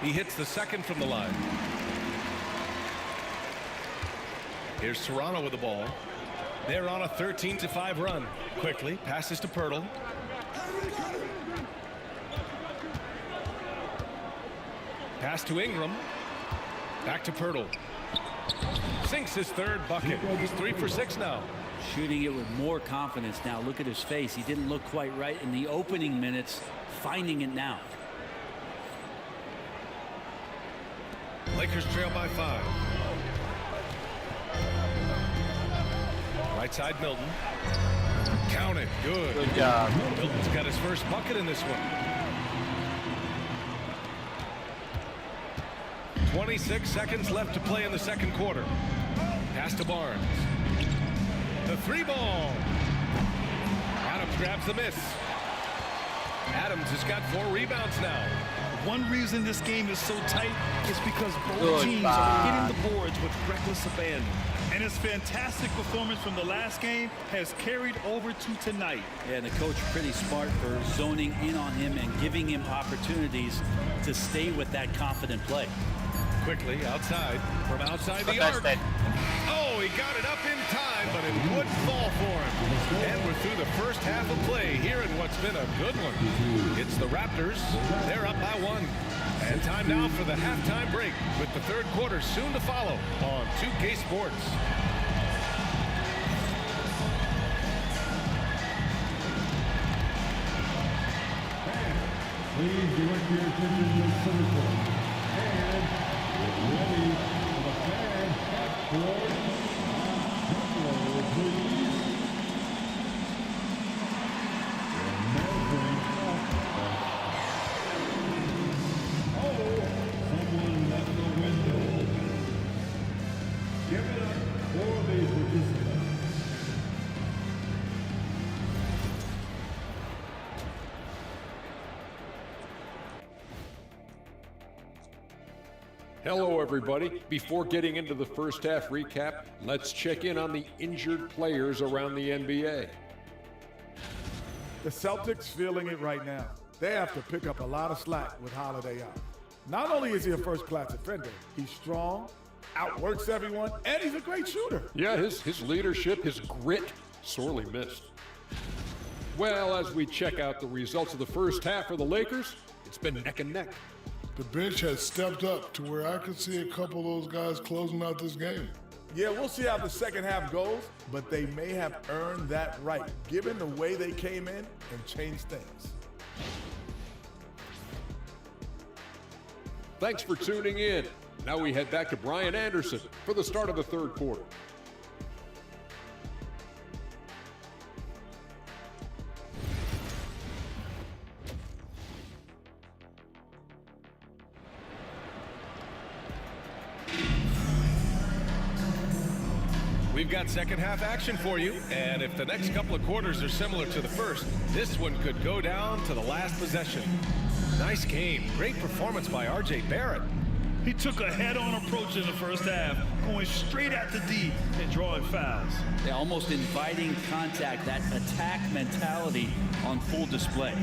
He hits the second from the line. Here's Toronto with the ball. They're on a 13-5 run. Quickly passes to Pirtle. Pass to Ingram. Back to Pirtle. Sinks his third bucket. He's 3 for 6 now. Shooting it with more confidence now. Look at his face. He didn't look quite right in the opening minutes. Finding it now. Lakers trail by 5. Right side Milton. Count it. Good. Good job. Milton's got his first bucket in this one. 26 seconds left to play in the second quarter. Pass to Barnes. The 3-ball. Adams grabs the miss. Adams has got 4 rebounds now. One reason this game is so tight is because both teams are hitting the boards with reckless abandon. And his fantastic performance from the last game has carried over to tonight. Yeah, and the coach pretty smart for zoning in on him and giving him opportunities to stay with that confident play. Quickly outside, from outside the arc. Oh, he got it up in time, but it wouldn't fall for him. And we're through the first half of play here in what's been a good one. It's the Raptors. They're up by 1. And time now for the halftime break, with the third quarter soon to follow on 2K Sports. Please direct your attention to the center court. And get ready for the fan half court. Please. Someone left the window. Give it up for the participants. Hello, everybody. Before getting into the first half recap, let's check in on the injured players around the NBA. The Celtics feeling it right now. They have to pick up a lot of slack with Holiday out. Not only is he a first-class defender, he's strong, outworks everyone, and he's a great shooter. Yeah, his leadership, his grit, sorely missed. Well, as we check out the results of the first half for the Lakers, it's been neck and neck. The bench has stepped up to where I could see a couple of those guys closing out this game. Yeah, we'll see how the second half goes, but they may have earned that right, given the way they came in and changed things. Thanks for tuning in. Now we head back to Brian Anderson for the start of the third quarter. We've got second half action for you, and if the next couple of quarters are similar to the first, this one could go down to the last possession. Nice game. Great performance by R.J. Barrett. He took a head-on approach in the first half, going straight at the D and drawing fouls. They're almost inviting contact, that attack mentality on full display.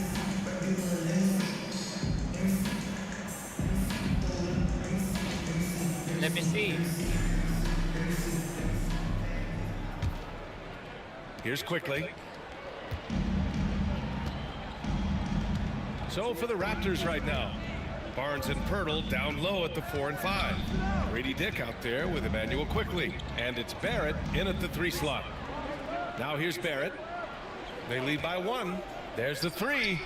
Let me see. Here's quickly. So for the Raptors right now, Barnes and Pirtle down low at the 4 and 5. Grady Dick out there with Emmanuel Quickly. And it's Barrett in at the 3 slot. Now here's Barrett. They lead by 1. There's the 3.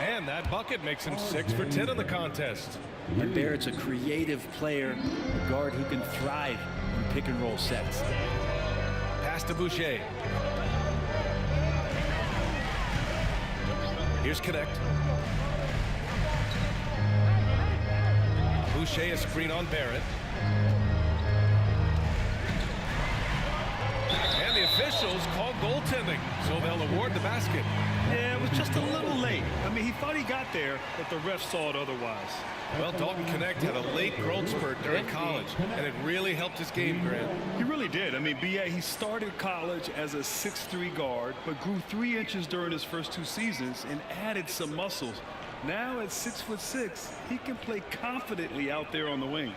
And that bucket makes him 6 for 10 in the contest. And Barrett's a creative player, a guard who can thrive in pick and roll sets. Pass to Boucher. Here's Connect. Boucher a screen on Barrett. And the officials call goaltending, so they'll award the basket. Yeah, it was just a little late. I mean, he thought he got there, but the ref saw it otherwise. Well, Dalton Connect had a late growth spurt during college, and it really helped his game, Grant. He really did. I mean, B.A., he started college as a 6'3" guard, but grew 3 inches during his first 2 seasons and added some muscles. Now at 6'6", he can play confidently out there on the wing.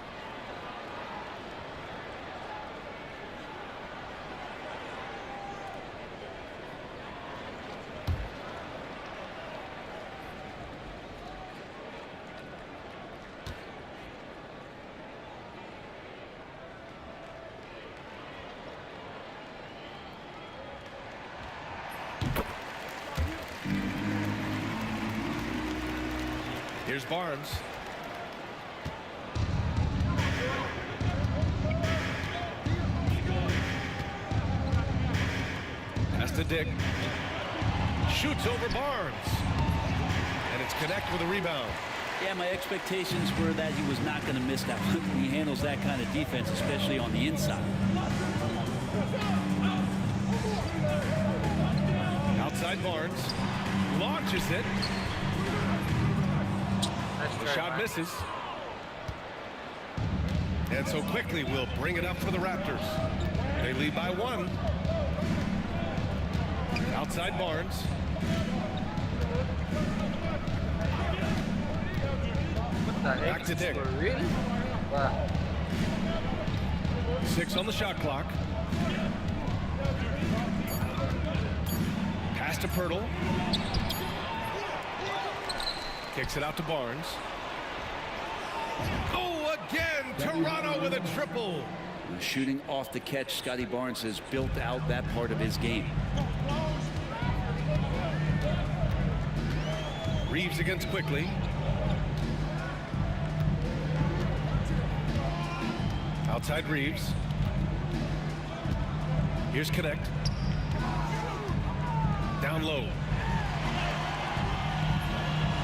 Here's Barnes. Pass to Dick. Shoots over Barnes. And it's Connect with a rebound. Yeah, my expectations were that he was not going to miss that one. He handles that kind of defense, especially on the inside. Outside Barnes. Launches it. The shot misses. And so Quickly will bring it up for the Raptors. They lead by 1. Outside Barnes. Back to Dick. Really? Wow. 6 on the shot clock. Pass to Pirtle. Kicks it out to Barnes. Oh, again, Toronto with a triple. Shooting off the catch, Scotty Barnes has built out that part of his game. Reeves against Quickly. Outside Reeves. Here's Connect. Down low.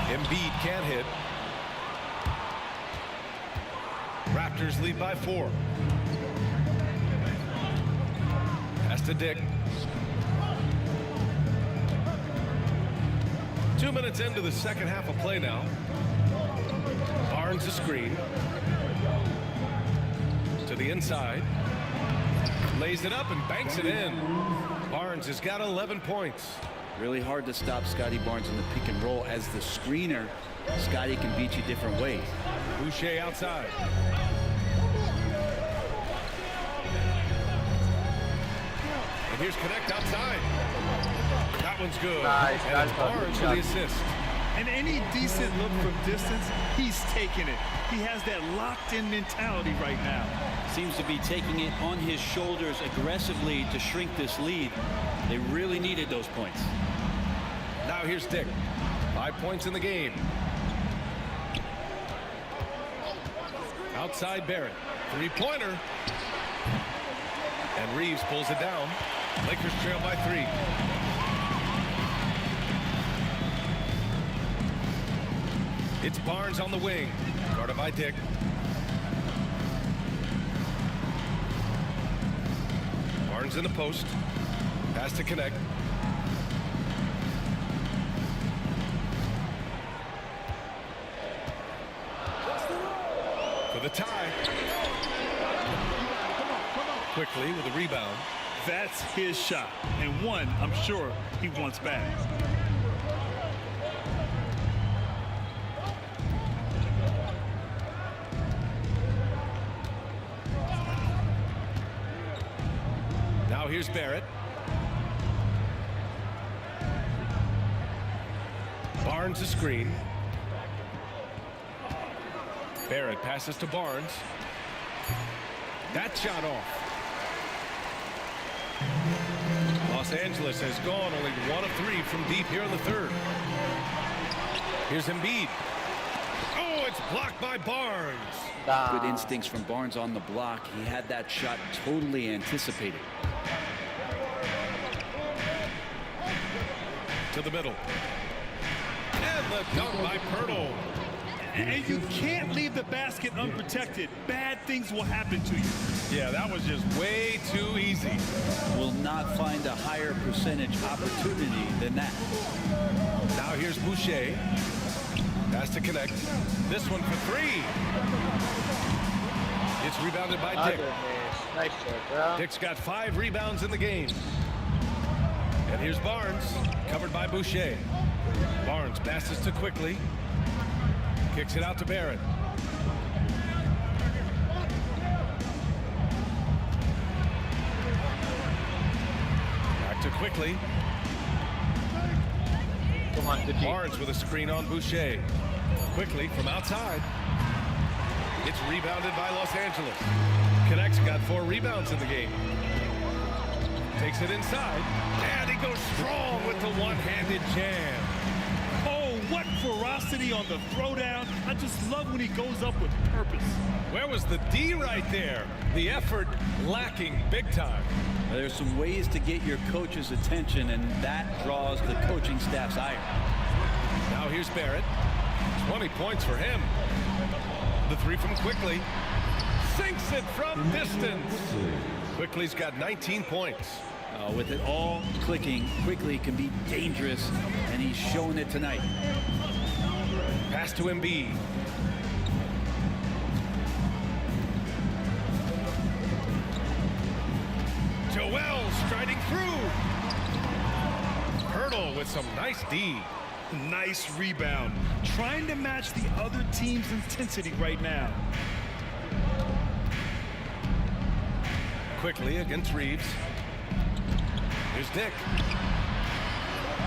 Embiid can't hit. Raptors lead by 4. Pass to Dick. 2 minutes into the second half of play now. Barnes a screen. To the inside. Lays it up and banks it in. Barnes has got 11 points. Really hard to stop Scotty Barnes in the pick and roll. As the screener, Scotty can beat you different ways. Boucher outside. And here's Connect outside. That one's good. Nice. And it's Barnes for the assist. And any decent look from distance, he's taking it. He has that locked-in mentality right now. Seems to be taking it on his shoulders aggressively to shrink this lead. They really needed those points. Now here's Dick. 5 points in the game. Outside Barrett. 3-pointer. And Reeves pulls it down. Lakers trail by 3. It's Barnes on the wing. Guarded by Dick. Barnes in the post. Pass to Connect. for the tie. Quickly with a rebound. That's his shot, and one I'm sure he wants back. Now here's Barrett. Barnes a screen. Barrett passes to Barnes. That shot off. Los Angeles has gone only 1 of 3 from deep here in the third. Here's Embiid. Oh, it's blocked by Barnes. Good instincts from Barnes on the block. He had that shot totally anticipated. To the middle. And the dunk by Pirtle. And you can't leave the basket unprotected. Bad things will happen to you. Yeah, that was just way too easy. Will not find a higher percentage opportunity than that. Now here's Boucher. Has to connect. This one for 3. It's rebounded by Dick. Nice shot, bro. Dick's got 5 rebounds in the game. And here's Barnes, covered by Boucher. Barnes passes to Quickly. Kicks it out to Barrett. Back to Quickly. Come on, good Barnes with a screen on Boucher. Quickly from outside. It's rebounded by Los Angeles. Connect's got 4 rebounds in the game. Takes it inside. And he goes strong with the one-handed jam. Oh, what ferocity on the throwdown. I just love when he goes up with purpose. Where was the D right there? The effort lacking big time. There's some ways to get your coach's attention, and that draws the coaching staff's ire. Now here's Barrett. 20 points for him. The 3 from Quickly. Sinks it from distance. Quickly's got 19 points. With it all clicking, Quickly can be dangerous, and he's showing it tonight. Pass to Embiid. Joel striding through. Pirtle with some nice D. Nice rebound. Trying to match the other team's intensity right now. Quickly against Reeves. Here's Dick.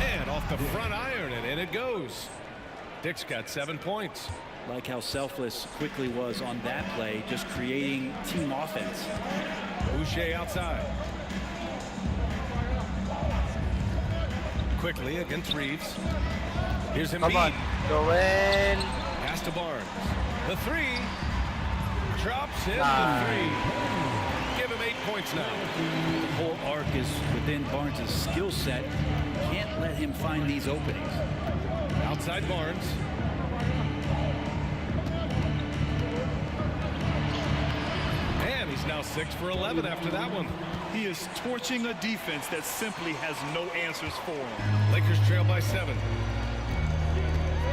And off the front iron, and in it goes. Dick's got 7 points. Like how selfless Quickly was on that play, just creating team offense. Boucher outside. Quickly against Reeves. Here's Embiid. Come on, go in. Pass to Barnes. The 3. Drops in the 3. Give him 8 points now. The whole arc is within Barnes' skill set. Can't let him find these openings. Outside Barnes. And he's now 6 for 11 after that one. He is torching a defense that simply has no answers for him. Lakers trail by 7.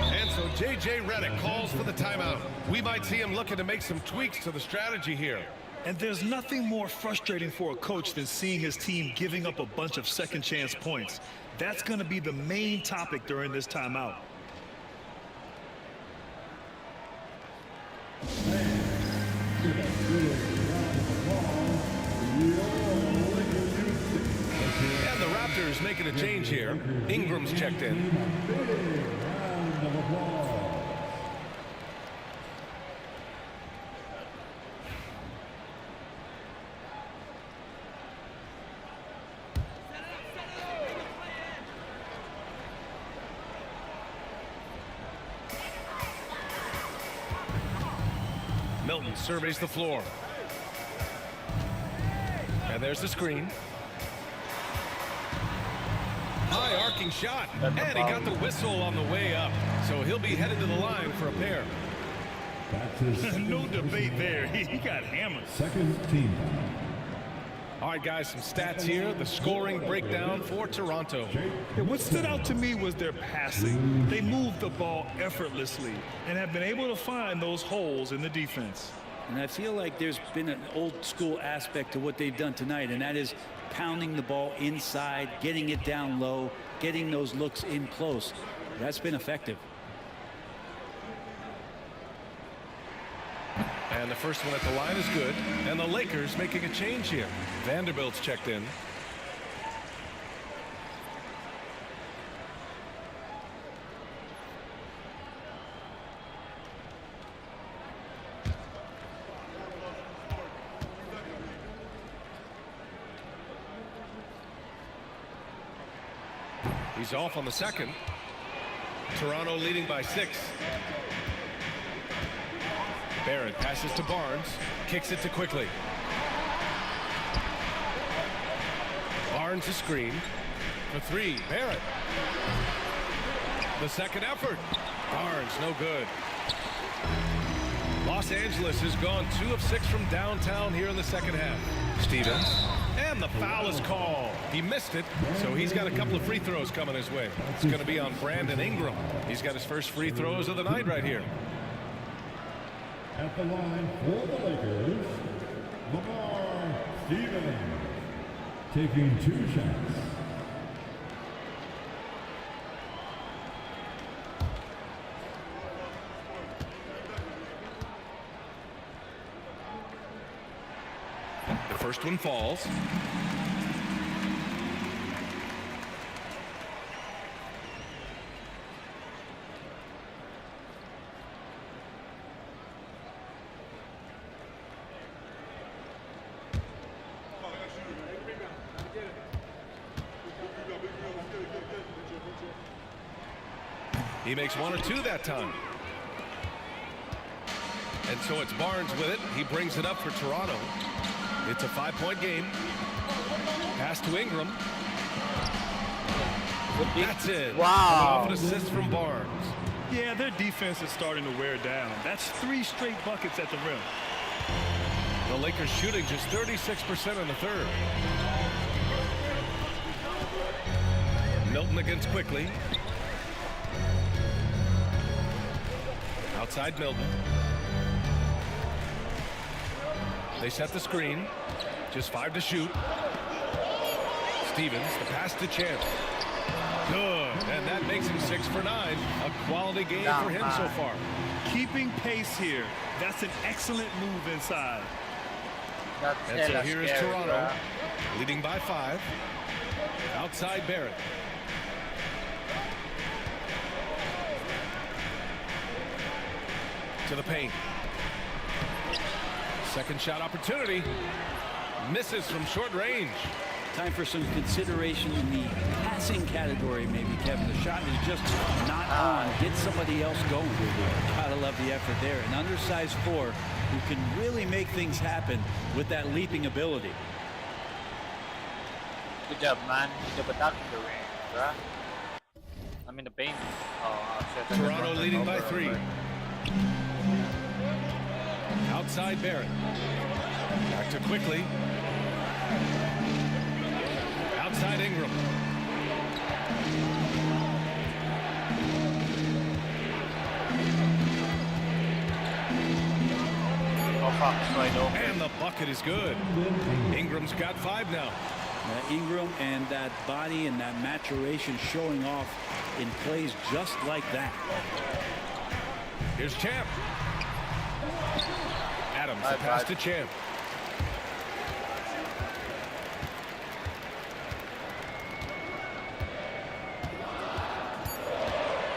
And so J.J. Redick calls for the timeout. We might see him looking to make some tweaks to the strategy here. And there's nothing more frustrating for a coach than seeing his team giving up a bunch of second chance points. That's going to be the main topic during this timeout. And the Raptors making a change here. Ingram's checked in. Milton surveys the floor. And there's the screen. High arcing shot. And he got the whistle on the way up. So he'll be headed to the line for a pair. No debate there. He got hammered. Second team. All right, guys, some stats here. The scoring breakdown for Toronto. Yeah, what stood out to me was their passing. They moved the ball effortlessly and have been able to find those holes in the defense. And I feel like there's been an old school aspect to what they've done tonight, and that is pounding the ball inside, getting it down low, getting those looks in close. That's been effective. And the first one at the line is good. And the Lakers making a change here. Vanderbilt's checked in. He's off on the second. Toronto leading by 6. Barrett passes to Barnes, kicks it to Quickly. Barnes a screen for 3. Barrett. The second effort. Barnes no good. Los Angeles has gone 2 of 6 from downtown here in the second half. Stevens. And the foul is called. He missed it, so he's got a couple of free throws coming his way. It's going to be on Brandon Ingram. He's got his first free throws of the night right here. At the line for the Lakers, Lamar Stevens, taking 2 shots. The first one falls. He makes 1 or 2 that time. And so it's Barnes with it. He brings it up for Toronto. It's a 5-point game. Pass to Ingram. That's it. Wow. An assist from Barnes. Yeah, their defense is starting to wear down. That's 3 straight buckets at the rim. The Lakers shooting just 36% in the third. Milton against Quickly. Outside Milton. They set the screen. Just 5 to shoot. Stevens, the pass to Champ. Good. And that makes him 6 for 9. A quality game for him so far. Keeping pace here. That's an excellent move inside. And so here is Toronto, leading by 5. Outside Barrett. To the paint. Second shot opportunity. Misses from short range. Time for some consideration in the passing category, maybe, Kevin. The shot is just not on. Get somebody else going. Gotta love the effort there. An undersized 4 who can really make things happen with that leaping ability. Good job, man. Good job attacking the ring, bruh. I'm in the paint. Oh, shit. Toronto leading by 3. Outside Barrett. Back to Quickly. Outside Ingram. And the bucket is good. Ingram's got 5 now. Ingram and that body and that maturation showing off in plays just like that. Here's Champ. Adams, the pass to Champ.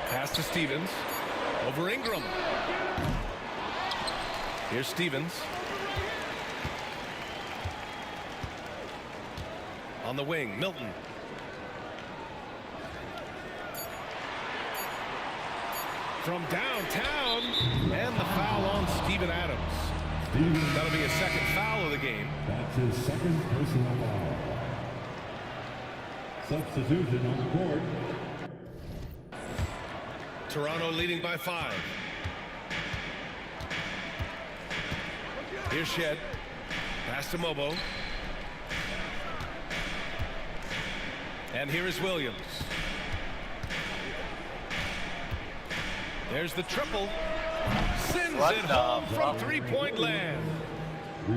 Pass to Stevens. Over Ingram. Here's Stevens. On the wing, Milton. From downtown, and the foul on Steven Adams. That'll be his second foul of the game. That's his second personal foul. Substitution on the board. Toronto leading by 5. Here's Shed. Pass to Mobo. And here is Williams. There's the triple. Sends it home from three-point land.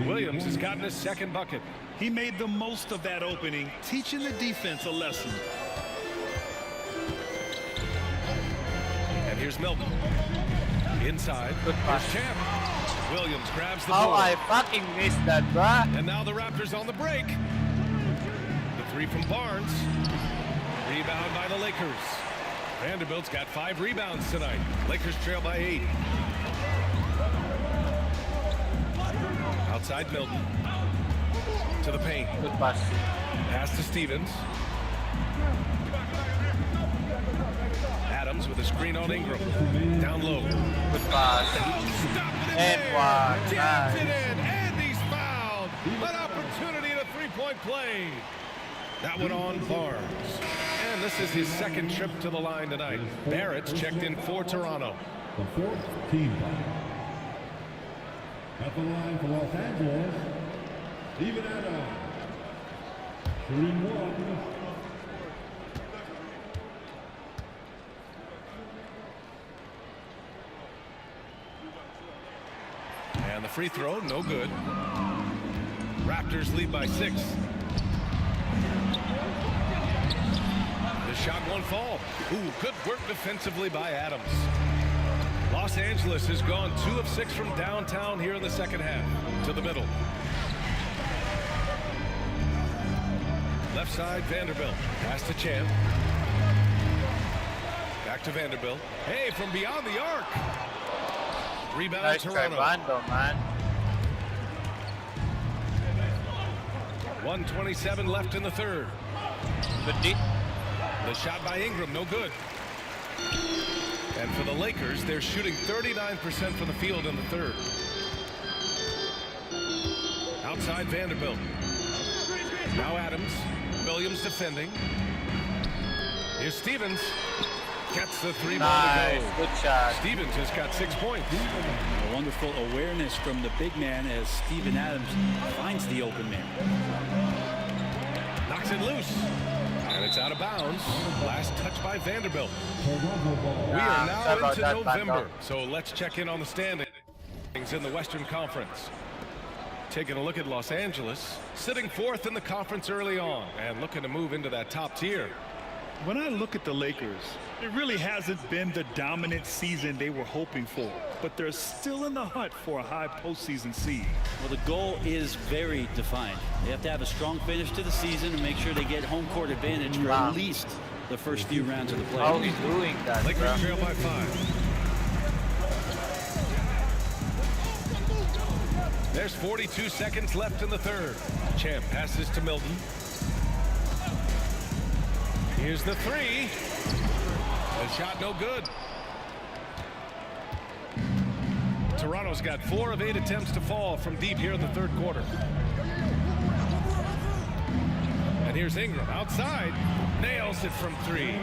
Williams has gotten his second bucket. He made the most of that opening, teaching the defense a lesson. And here's Milton. Inside. Here's Champ. Williams grabs the board. Oh, I fucking missed that, bruh. And now the Raptors on the break. The three from Barnes. Rebound by the Lakers. Vanderbilt's got 5 rebounds tonight. Lakers trail by 8. Outside Milton. To the paint. Good pass. Pass to Stevens. Adams with a screen on Ingram. Down low. Good pass. And one. Jams it in, and he's fouled. An opportunity at a three-point play. That one on Barnes. And this is his second trip to the line tonight. Barrett's checked in for Toronto. The fourth team foul. At the line for Los Angeles, Steven Adams. Shooting 1. And the free throw, no good. Raptors lead by 6. The shot won't fall. Ooh, good work defensively by Adams. Los Angeles has gone 2 of 6 from downtown here in the second half. To the middle. Left side, Vanderbilt. Pass to Champ. Back to Vanderbilt. Hey, from beyond the arc. Rebound, Nice Toronto. Vando, man. 1:27 left in the third. Good deep. The shot by Ingram, no good. And for the Lakers, they're shooting 39% from the field in the third. Outside Vanderbilt. Now Adams. Williams defending. Here's Stevens. Gets the 3-ball to go. Good shot. Stevens has got 6 points. A wonderful awareness from the big man as Steven Adams finds the open man. Knocks it loose. And it's out of bounds. Last touch by Vanderbilt. We are now into November, so let's check in on the standings in the Western Conference. Taking a look at Los Angeles, sitting 4th in the conference early on and looking to move into that top tier. When I look at the Lakers, it really hasn't been the dominant season they were hoping for, but they're still in the hunt for a high postseason seed. Well, the goal is very defined. They have to have a strong finish to the season and make sure they get home court advantage for at least the first few rounds of the playoffs. How he's doing that, Lakers trail by 5. There's 42 seconds left in the third. Champ passes to Milton. Here's the 3. The shot no good. Toronto's got 4 of 8 attempts to fall from deep here in the third quarter. And here's Ingram outside. Nails it from 3.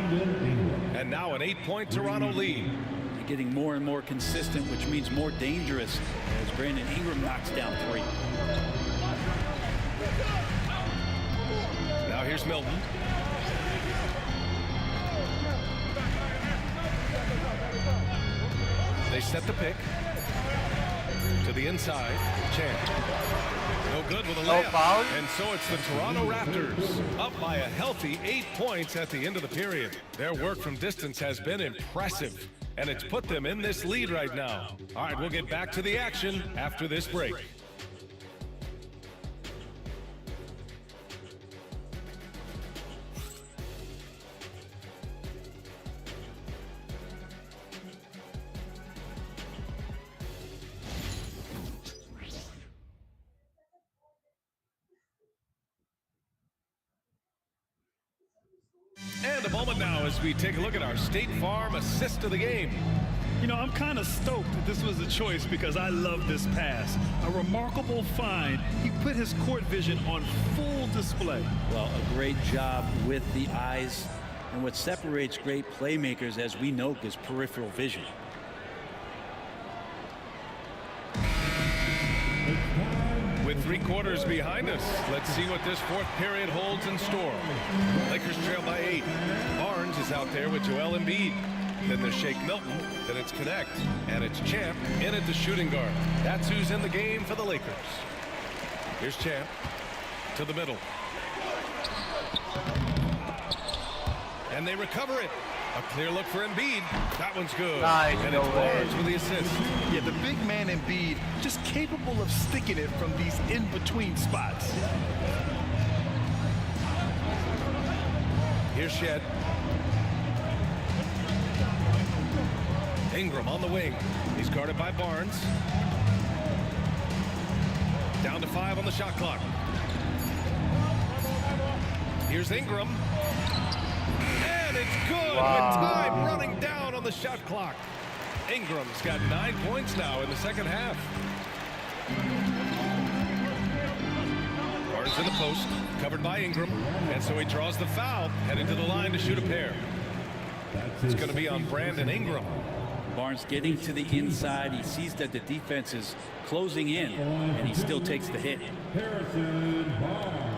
And now an 8-point Toronto lead. They're getting more and more consistent, which means more dangerous as Brandon Ingram knocks down 3. Now here's Milton. They set the pick to the inside. Champ. No good with a layup. foul. And so it's the Toronto Raptors up by a healthy 8 points at the end of the period. Their work from distance has been impressive, and it's put them in this lead right now. All right, we'll get back to the action after this break. And a moment now as we take a look at our State Farm assist of the game. You know, I'm kind of stoked that this was a choice because I love this pass. A remarkable find. He put his court vision on full display. Well, a great job with the eyes. And what separates great playmakers, as we know, is peripheral vision. With With 3 quarters behind us, let's see what this 4th period holds in store. Lakers trail by 8. Barnes is out there with Joel Embiid. Then there's Shake Milton. Then it's Connect. And it's Champ in at the shooting guard. That's who's in the game for the Lakers. Here's Champ to the middle. And they recover it. A clear look for Embiid. That one's good. Nice, and it's Barnes with the assist. Yeah, the big man Embiid just capable of sticking it from these in-between spots. Here's Shed. Ingram on the wing. He's guarded by Barnes. Down to 5 on the shot clock. Here's Ingram. And it's good with time running down on the shot clock. Ingram's got 9 points now in the second half. Barnes in the post, covered by Ingram. And so he draws the foul, heading to the line to shoot a pair. It's going to be on Brandon Ingram. Barnes getting to the inside. He sees that the defense is closing in, and he still takes the hit. Harrison Barnes.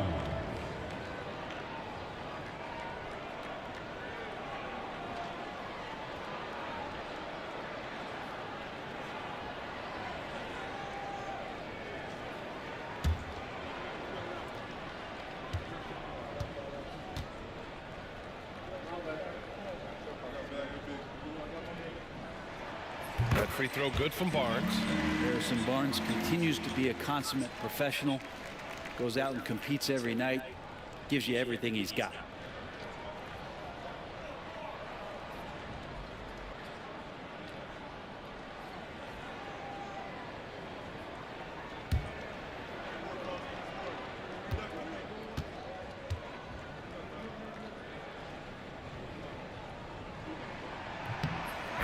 That free throw good from Barnes. Harrison Barnes continues to be a consummate professional. Goes out and competes every night. Gives you everything he's got.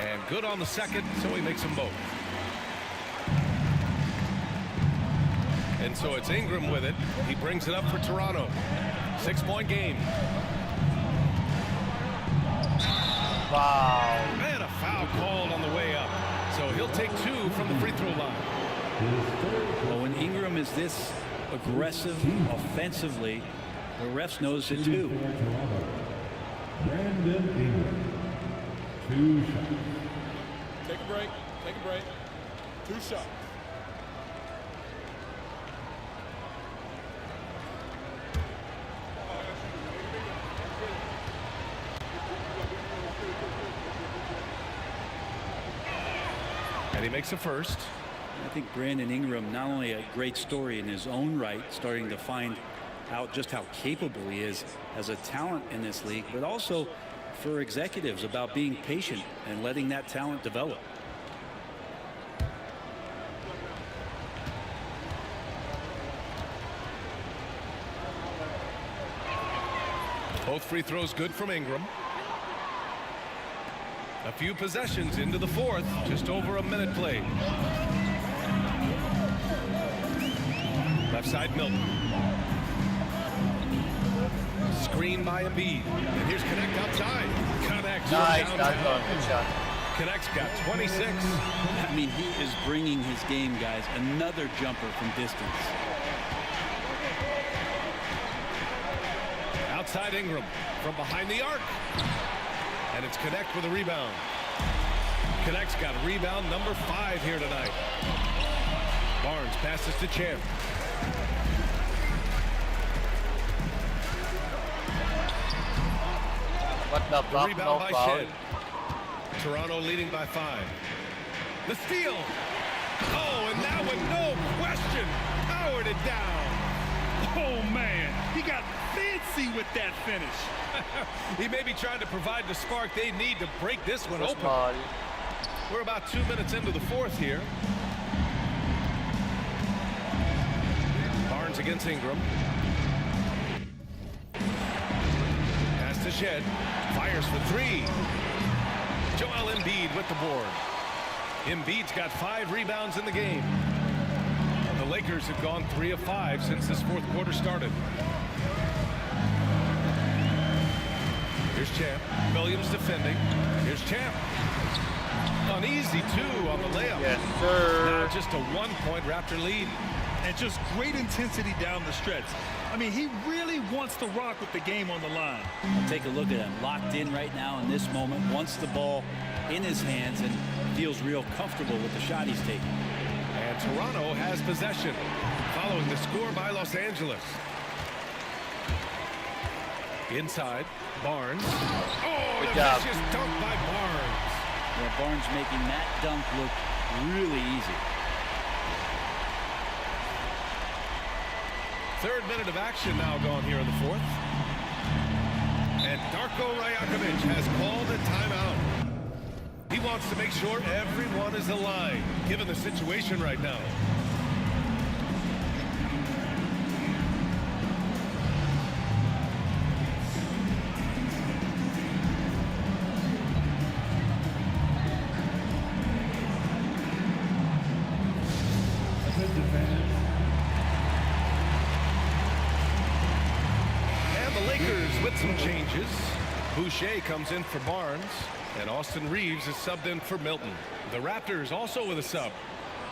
And good on the second, so he makes them both. And so it's Ingram with it. He brings it up for Toronto. 6-point game. Wow. And a foul called on the way up. So he'll take 2 from the free throw line. Well, when Ingram is this aggressive offensively, the refs knows it too. Brandon Ingram. 2 shots. Take a break. Take a break. 2 shots. And he makes a first. I think Brandon Ingram, not only a great story in his own right, starting to find out just how capable he is as a talent in this league, but also for executives about being patient and letting that talent develop. Both free throws good from Ingram. A few possessions into the 4th, just over a minute played. Left side Milton. Screen by Embiid. And here's Connect outside. Connect's Nice, down that's to good shot. Connect's got 26. I mean, he is bringing his game, guys. Another jumper from distance. Outside Ingram from behind the arc. And it's Connect with a rebound. Connect's got rebound number 5 here tonight. Barnes passes to Champ. What the The block, no rebound by foul. Shed. Toronto leading by 5. The steal. Oh, and that one, no question, powered it down. Oh, man. He got fancy with that finish. He may be trying to provide the spark they need to break this one So open. small. We're about 2 minutes into the 4th here. Barnes against Ingram. Pass to Shed. Fires for 3. Joel Embiid with the board. Embiid's got 5 rebounds in the game. The Lakers have gone 3 of 5 since this 4th quarter started. Here's Champ. Williams defending. Here's Champ. An easy 2 on the layup. Yes, sir. Now just a 1-point Raptor lead. and just great intensity down the stretch. I mean, he really wants to rock with the game on the line. Take a look at him, locked in right now in this moment, wants the ball in his hands and feels real comfortable with the shot he's taking. And Toronto has possession, following the score by Los Angeles. Inside, Barnes. Oh, Good a job. vicious dunk by Barnes. Yeah, Barnes making that dunk look really easy. Third minute of action now gone here in the fourth. And Darko Rajakovic has called a timeout. He wants to make sure everyone is aligned, given the situation right now. And the Lakers with some changes. Boucher comes in for Barnes, and Austin Reeves is subbed in for Milton. The Raptors also with a sub.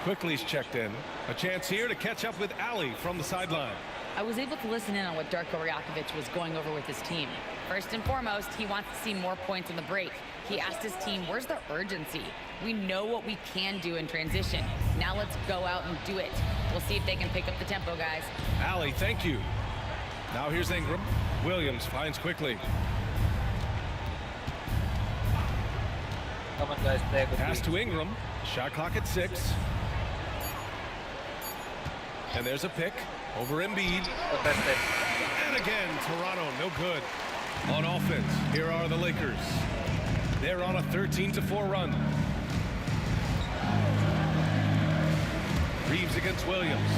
Quickly's checked in. A chance here to catch up with Ali from the sideline. I was able to listen in on what Darko Rajakovic was going over with his team. First and foremost, he wants to see more points on the break. He asked his team, where's the urgency? We know what we can do in transition. Now let's go out and do it. We'll see if they can pick up the tempo, guys. Ali, thank you. Now here's Ingram. Williams finds Quickly. Come on, guys, play a good Pass game. to Ingram. Shot clock at 6. And there's a pick over Embiid. The best pick. And again, Toronto, no good. On offense, here are the Lakers. They're on a 13-4 run. Reeves against Williams.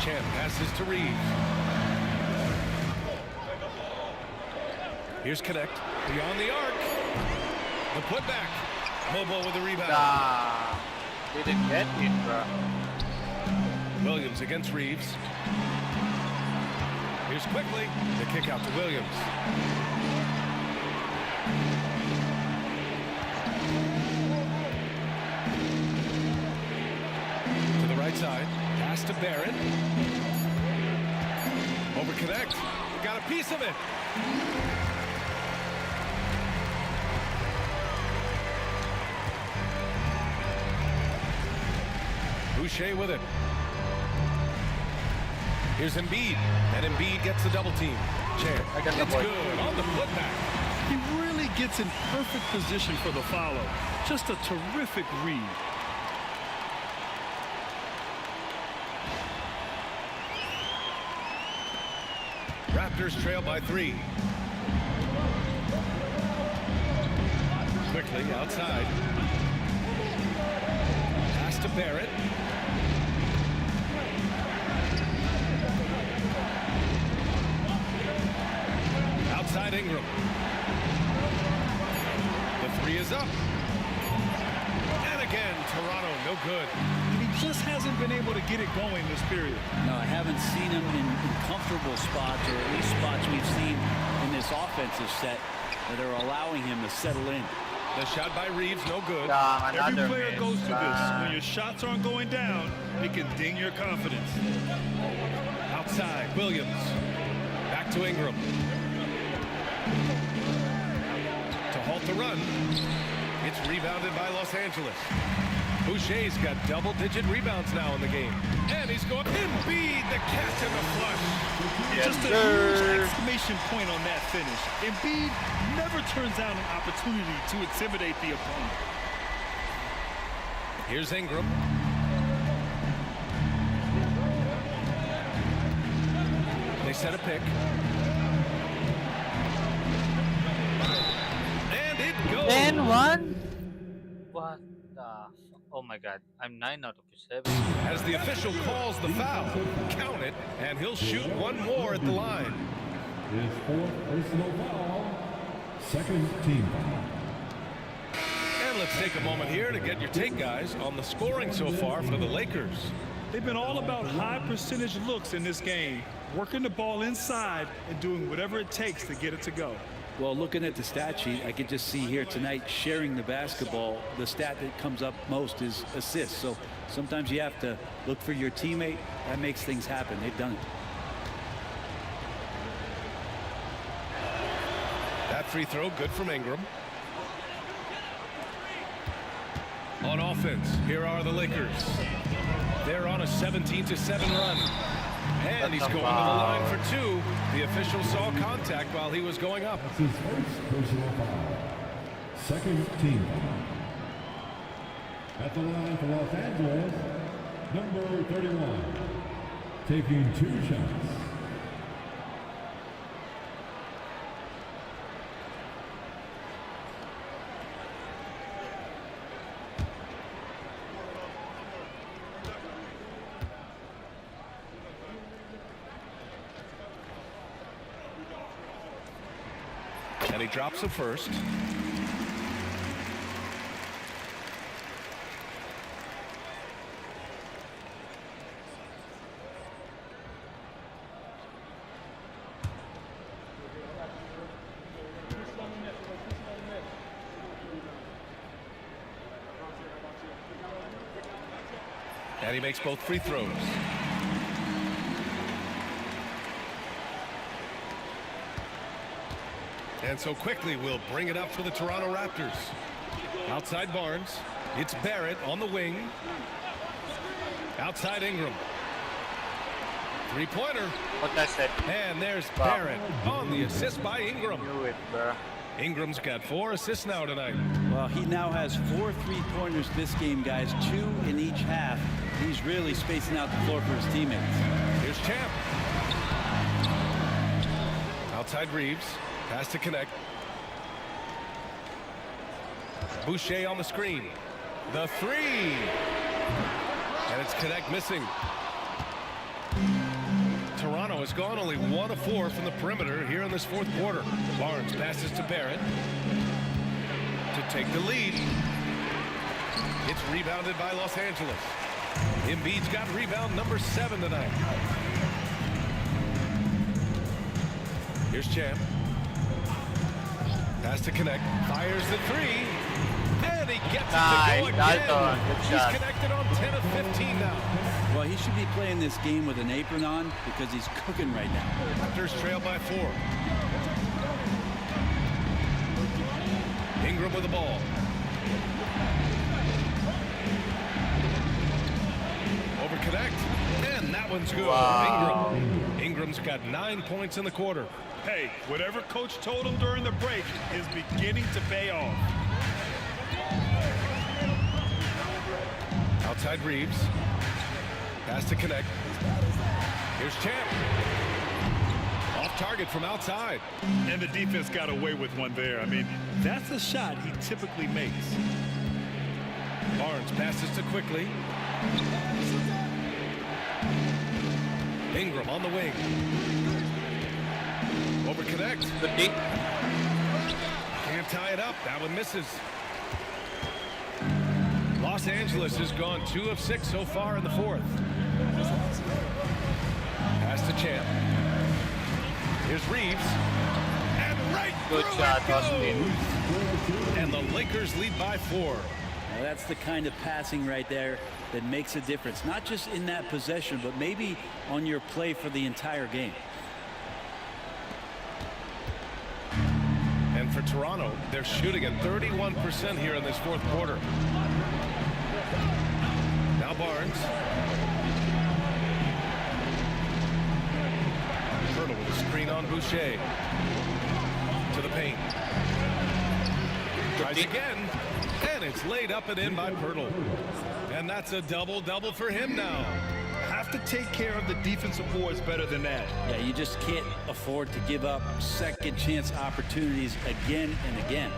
Champ passes to Reeves. Here's Connect. Beyond the arc. The putback. Mobile with the rebound. Nah, didn't get it, bro. Williams against Reeves. Here's Quickly. The kick out to Williams. To the right side. Pass to Barrett. Over Connect. Got a piece of it. Boucher with it. Here's Embiid, and Embiid gets the double team. Champ, I got the it's boy. good on the putback. He really gets in perfect position for the follow. Just a terrific read. Raptors trail by 3. Quickly outside. Pass to Barrett. Outside Ingram. The 3 is up. And again, Toronto, no good. He just hasn't been able to get it going this period. No, I haven't seen him in comfortable spots, or at least spots we've seen in this offensive set that are allowing him to settle in. The shot by Reeves, no good. Every player goes through this. When your shots aren't going down, it can ding your confidence. Outside, Williams. Back to Ingram. To halt the run. It's rebounded by Los Angeles. Boucher's got double-digit rebounds now in the game. And he's going Embiid, the catch and the flush. Just a huge exclamation point on that finish. Embiid never turns down an opportunity to intimidate the opponent. Here's Ingram. They set a pick. And it goes. And 1. What the? Oh my God! I'm 9 out of 7. As the official calls the foul, count it, and he'll shoot one more at the line. His 4th personal foul, 2nd team foul. And let's take a moment here to get your take, guys, on the scoring so far for the Lakers. They've been all about high percentage looks in this game, working the ball inside and doing whatever it takes to get it to go. Well, looking at the stat sheet, I could just see here tonight sharing the basketball. The stat that comes up most is assists. So sometimes you have to look for your teammate. That makes things happen. They've done it. That free throw good from Ingram. On offense, here are the Lakers. They're on a 17-7 run. And he's going to the line for two. The official saw contact while he was going up. That's his first personal foul. Second team foul. At the line for Los Angeles, number 31, taking 2 shots. And he drops it first. And he makes both free throws. And so quickly we'll bring it up for the Toronto Raptors. Outside Barnes. It's Barrett on the wing. Outside Ingram. Three-pointer. What I said. And there's Barrett on the assist by Ingram. Knew it, bro. Ingram's got 4 assists now tonight. Well, he now has 4 3-pointers this game, guys. 2 in each half. He's really spacing out the floor for his teammates. Here's Champ. Outside Reeves. Pass to Connect. Boucher on the screen. The 3. And it's Connect missing. Toronto has gone only 1 of 4 from the perimeter here in this 4th quarter. Barnes passes to Barrett to take the lead. It's rebounded by Los Angeles. Embiid's got rebound number 7 tonight. Here's Champ. Pass to Connect. Fires the 3. And he gets it to go again. He's connected on 10 of 15 now. Well, he should be playing this game with an apron on because he's cooking right now. Raptors trail by 4. Ingram with the ball. Over Connect. And that one's good. Wow. Ingram's got 9 points in the quarter. Hey, whatever coach told him during the break is beginning to pay off. Outside Reeves. Pass to Connect. Here's Champ. Off target from outside. And the defense got away with one there. I mean, that's a shot he typically makes. Barnes passes to Quickly. Ingram on the wing. Over Connect. Can't tie it up. That one misses. Los Angeles has gone 2 of 6 so far in the 4th. Pass to Champ. Here's Reeves. And right Good shot, Austin. And the Lakers lead by 4. Now that's the kind of passing right there that makes a difference. Not just in that possession, but maybe on your play for the entire game. And for Toronto, they're shooting at 31% here in this 4th quarter. Now Barnes. Turtle with a screen on Boucher. To the paint. Tries again. And it's laid up and in by Pirtle. And that's a double-double for him now. Have to take care of the defensive boards better than that. Yeah, you just can't afford to give up second chance opportunities again and again.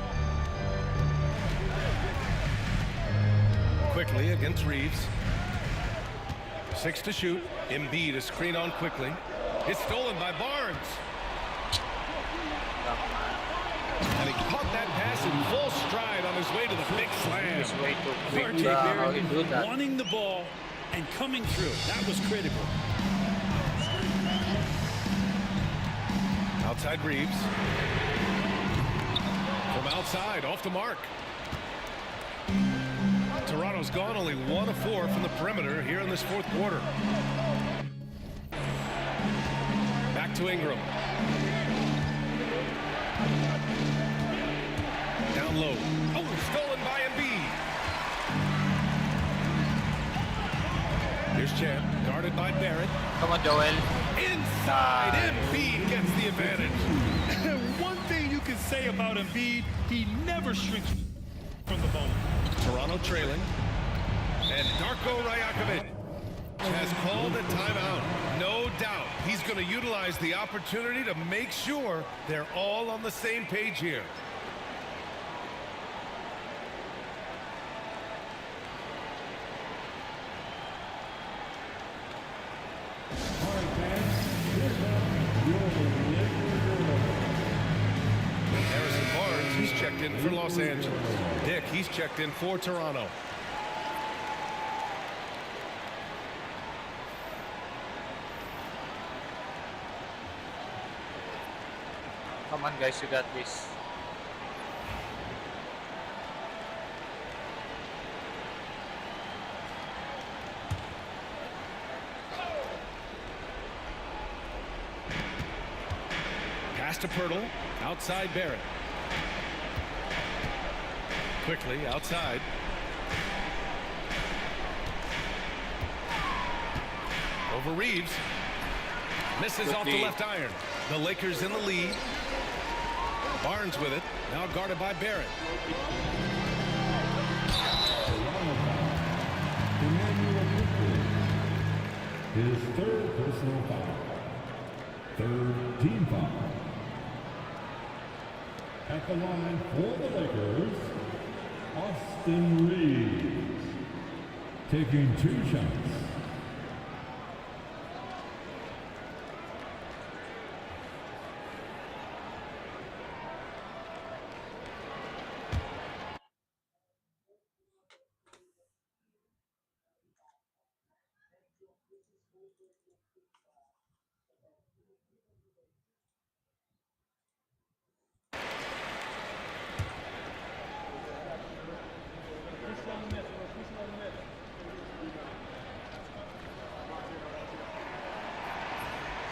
Quickly against Reeves. 6 to shoot. Embiid a screen on Quickly. It's stolen by Barnes. And he caught that pass in full stride on his way to the big slam. RJ Barrett wanting the ball and coming through. That was critical. Outside Reeves. from outside, off the mark. Toronto's gone only 1 of 4 from the perimeter here in this fourth quarter. Back to Ingram. Down low. Oh, stolen by Embiid. Here's Champ, guarded by Barrett. Come on, Joel. Inside, Embiid gets the advantage. One thing you can say about Embiid, he never shrinks from the moment. Toronto trailing. And Darko Rajakovic has called a timeout. No doubt he's going to utilize the opportunity to make sure they're all on the same page here. Harrison Barnes, he's checked in for Los Angeles. Dick, he's checked in for Toronto. Come on, guys, you got this. Pass to Pirtle, outside Barrett. Quickly, outside. Over Reeves. Misses off the left iron. The Lakers in the lead. Barnes with it, now guarded by Barrett. His third personal foul. Third team foul. At the line for the Lakers, Austin Reeves. Taking 2 shots.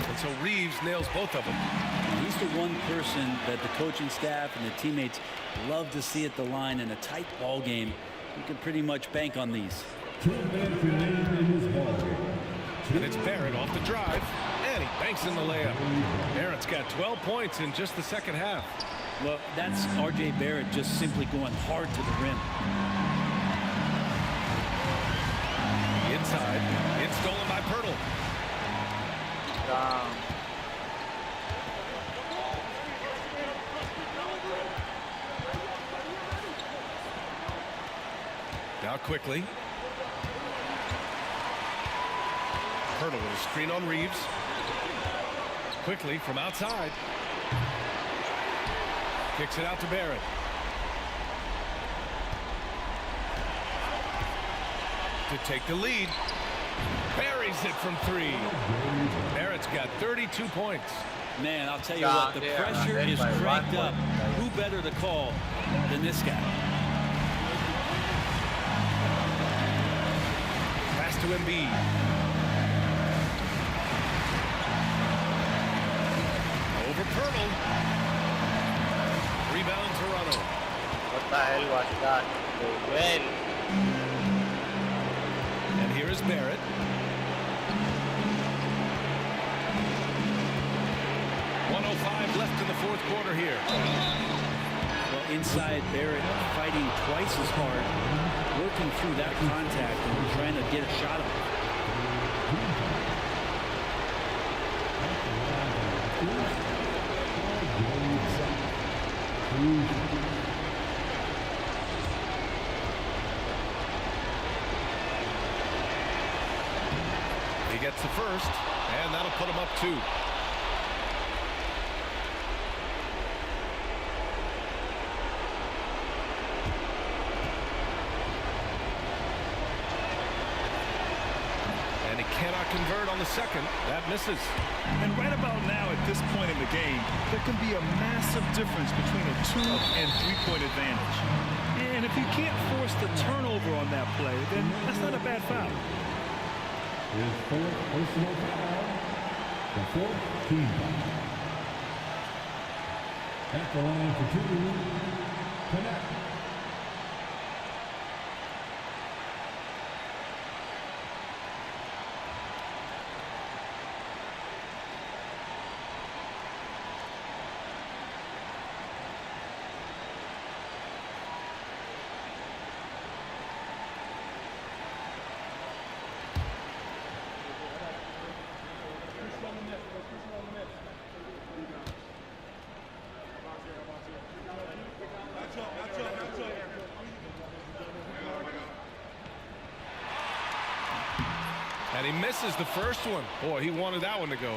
And so Reeves nails both of them. He's the one person that the coaching staff and the teammates love to see at the line in a tight ball game. You can pretty much bank on these. And it's Barrett off the drive, and he banks in the layup. Barrett's got 12 points in just the second half. Well, that's R.J. Barrett just simply going hard to the rim. Inside, it's stolen by Pirtle. Now quickly. Pirtle with a screen on Reeves. Quickly from outside. Kicks it out to Barrett. To take the lead. Buries it from 3. Barrett's got 32 points. Man, I'll tell you what, the pressure is cranked up. Who better to call than this guy? Pass to Embiid. Over Pirtle. Rebound Toronto. What the hell was that? Well. And here is Barrett. Left in the fourth quarter here. Well, inside, Barrett fighting twice as hard, working through that contact and trying to get a shot of it. He gets the first, and that'll put him up 2. cannot convert on the second. That misses. And right about now, at this point in the game, there can be a massive difference between a 2- and 3-point advantage. And if you can't force the turnover on that play, then that's not a bad foul. His fourth personal foul, the fourth team foul. At the line for 2, Connect. And he misses the first one. Boy, he wanted that one to go.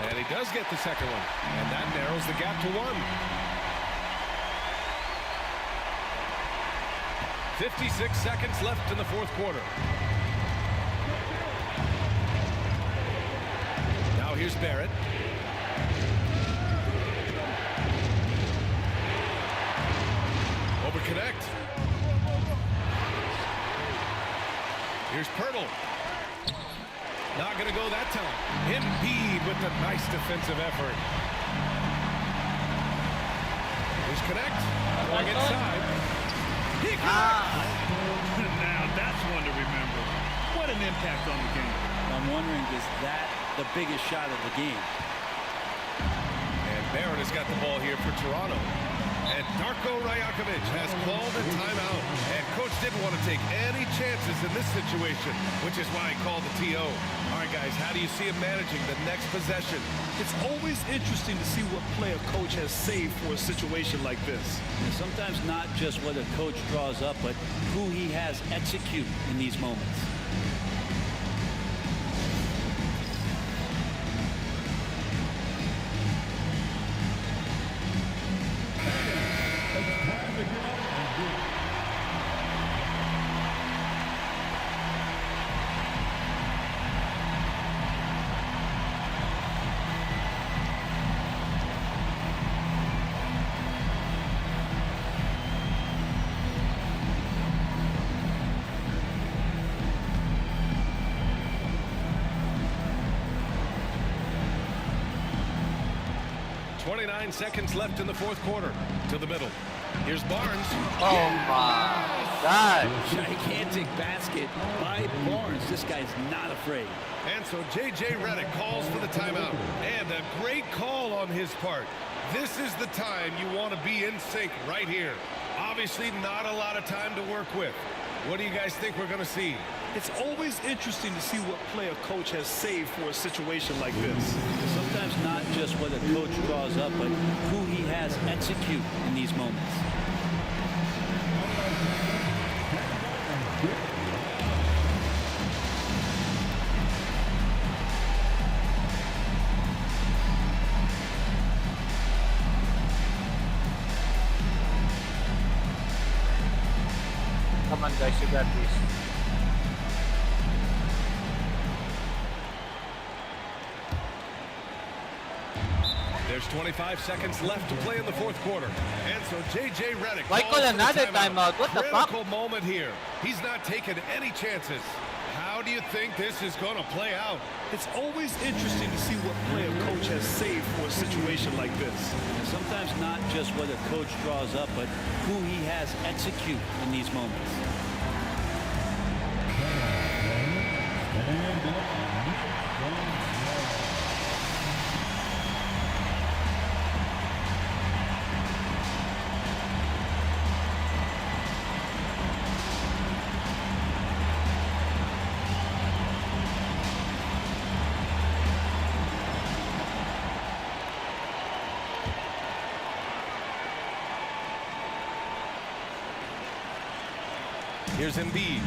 And he does get the second one. And that narrows the gap to 1. 56 seconds left in the fourth quarter. Now here's Barrett. Over connect. Here's Pirtle. Not going to go that time. Embiid with the nice defensive effort. Here's connect. Going inside. He connects. Now that's one to remember. What an impact on the game. I'm wondering, is that the biggest shot of the game? And Barrett has got the ball here for Toronto. And Darko Rajakovic has called a timeout. And coach didn't want to take any chances in this situation, which is why he called the TO. All right, guys, how do you see him managing the next possession? It's always interesting to see what play a coach has saved for a situation like this. And sometimes not just what a coach draws up, but who he has execute in these moments. Seconds left in the fourth quarter. To the middle. Here's Barnes. Oh my God. Gigantic basket by Barnes. This guy's not afraid. And so J.J. Redick calls for the timeout. And a great call on his part. This is the time you want to be in sync right here. Obviously not a lot of time to work with. What do you guys think we're going to see? It's always interesting to see what play a coach has saved for a situation like this. Sometimes not just what a coach draws up, but who he has execute in these moments. Come on, guys, you got this. There's 25 seconds left to play in the fourth quarter. And so J.J. Redick Michael, another timeout. What the fuck? Critical moment here. He's not taking any chances. How do you think this is going to play out? It's always interesting to see what play a coach has saved for a situation like this. And sometimes not just what a coach draws up, but who he has execute in these moments. Here's Embiid.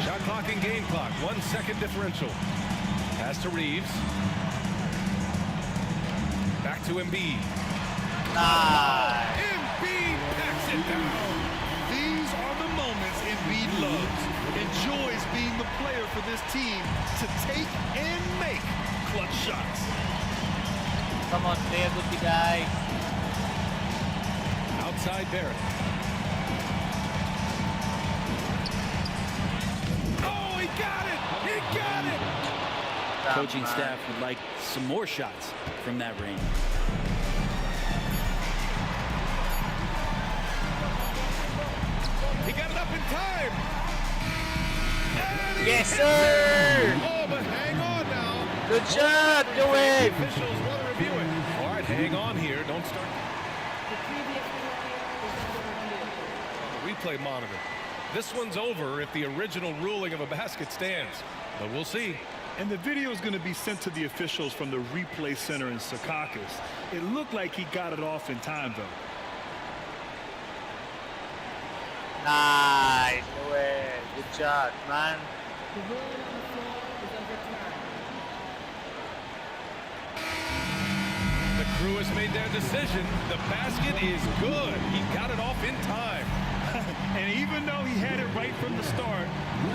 Shot clock and game clock. 1 second differential. Pass to Reeves. Back to Embiid. Embiid packs it down. These are the moments Embiid loves. Enjoys being the player for this team to take and make clutch shots. Come on, play a good guy. Outside Barrett. Oh, he got it! He got it! Coaching staff would like some more shots from that range. He got it up in time! Yes, sir! Oh, but hang on now. Good shot, do it! The officials want to review it. All right, hang on here. Don't start. Replay monitor. This one's over if the original ruling of a basket stands, but we'll see. And the video is going to be sent to the officials from the replay center in Secaucus. It looked like he got it off in time, though. Nice, do it. Good shot, man. The crew has made their decision. The basket is good. He got it off in time. And even though he had it right from the start,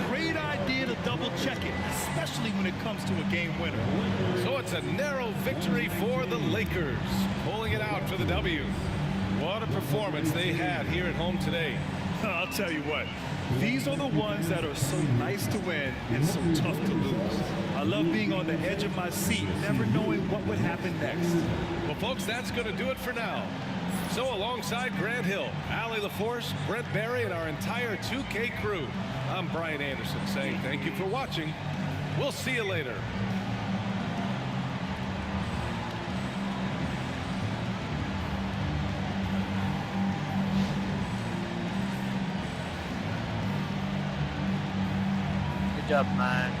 great idea to double check it, especially when it comes to a game winner. So it's a narrow victory for the Lakers, pulling it out for the W. What a performance they had here at home today. I'll tell you what, these are the ones that are so nice to win and so tough to lose. I love being on the edge of my seat, never knowing what would happen next. Well, folks, that's going to do it for now. So alongside Grant Hill, Allie LaForce, Brent Barry, and our entire 2K crew, I'm Brian Anderson saying thank you for watching. We'll see you later. Good job, man.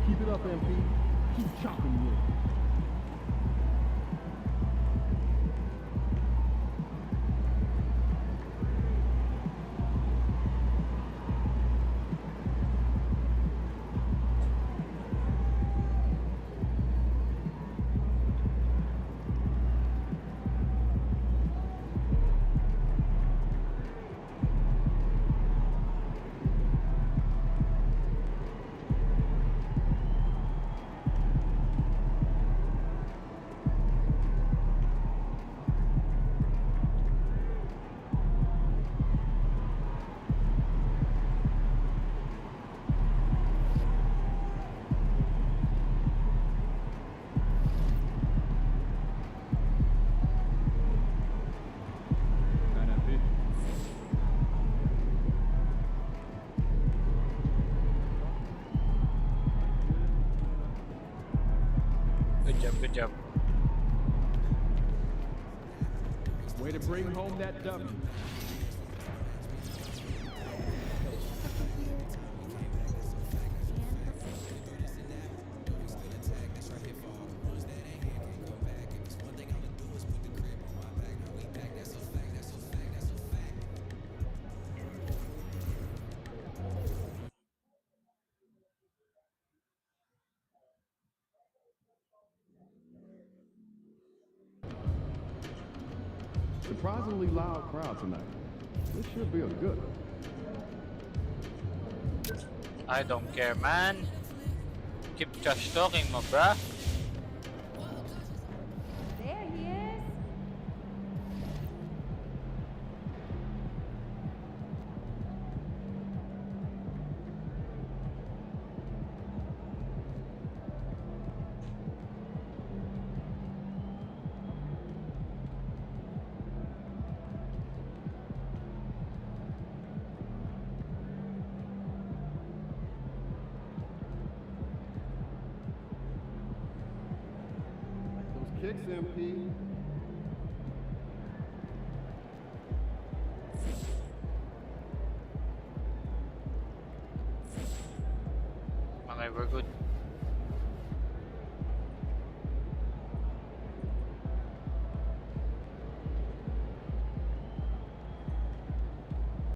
Keep it up, MP. Keep chopping with it. Good job. Way to bring home that W. Surprisingly loud crowd tonight. This should be a good one. I don't care, man. Keep just talking, my bruh. There he is. kicks, MP. Okay, we're good.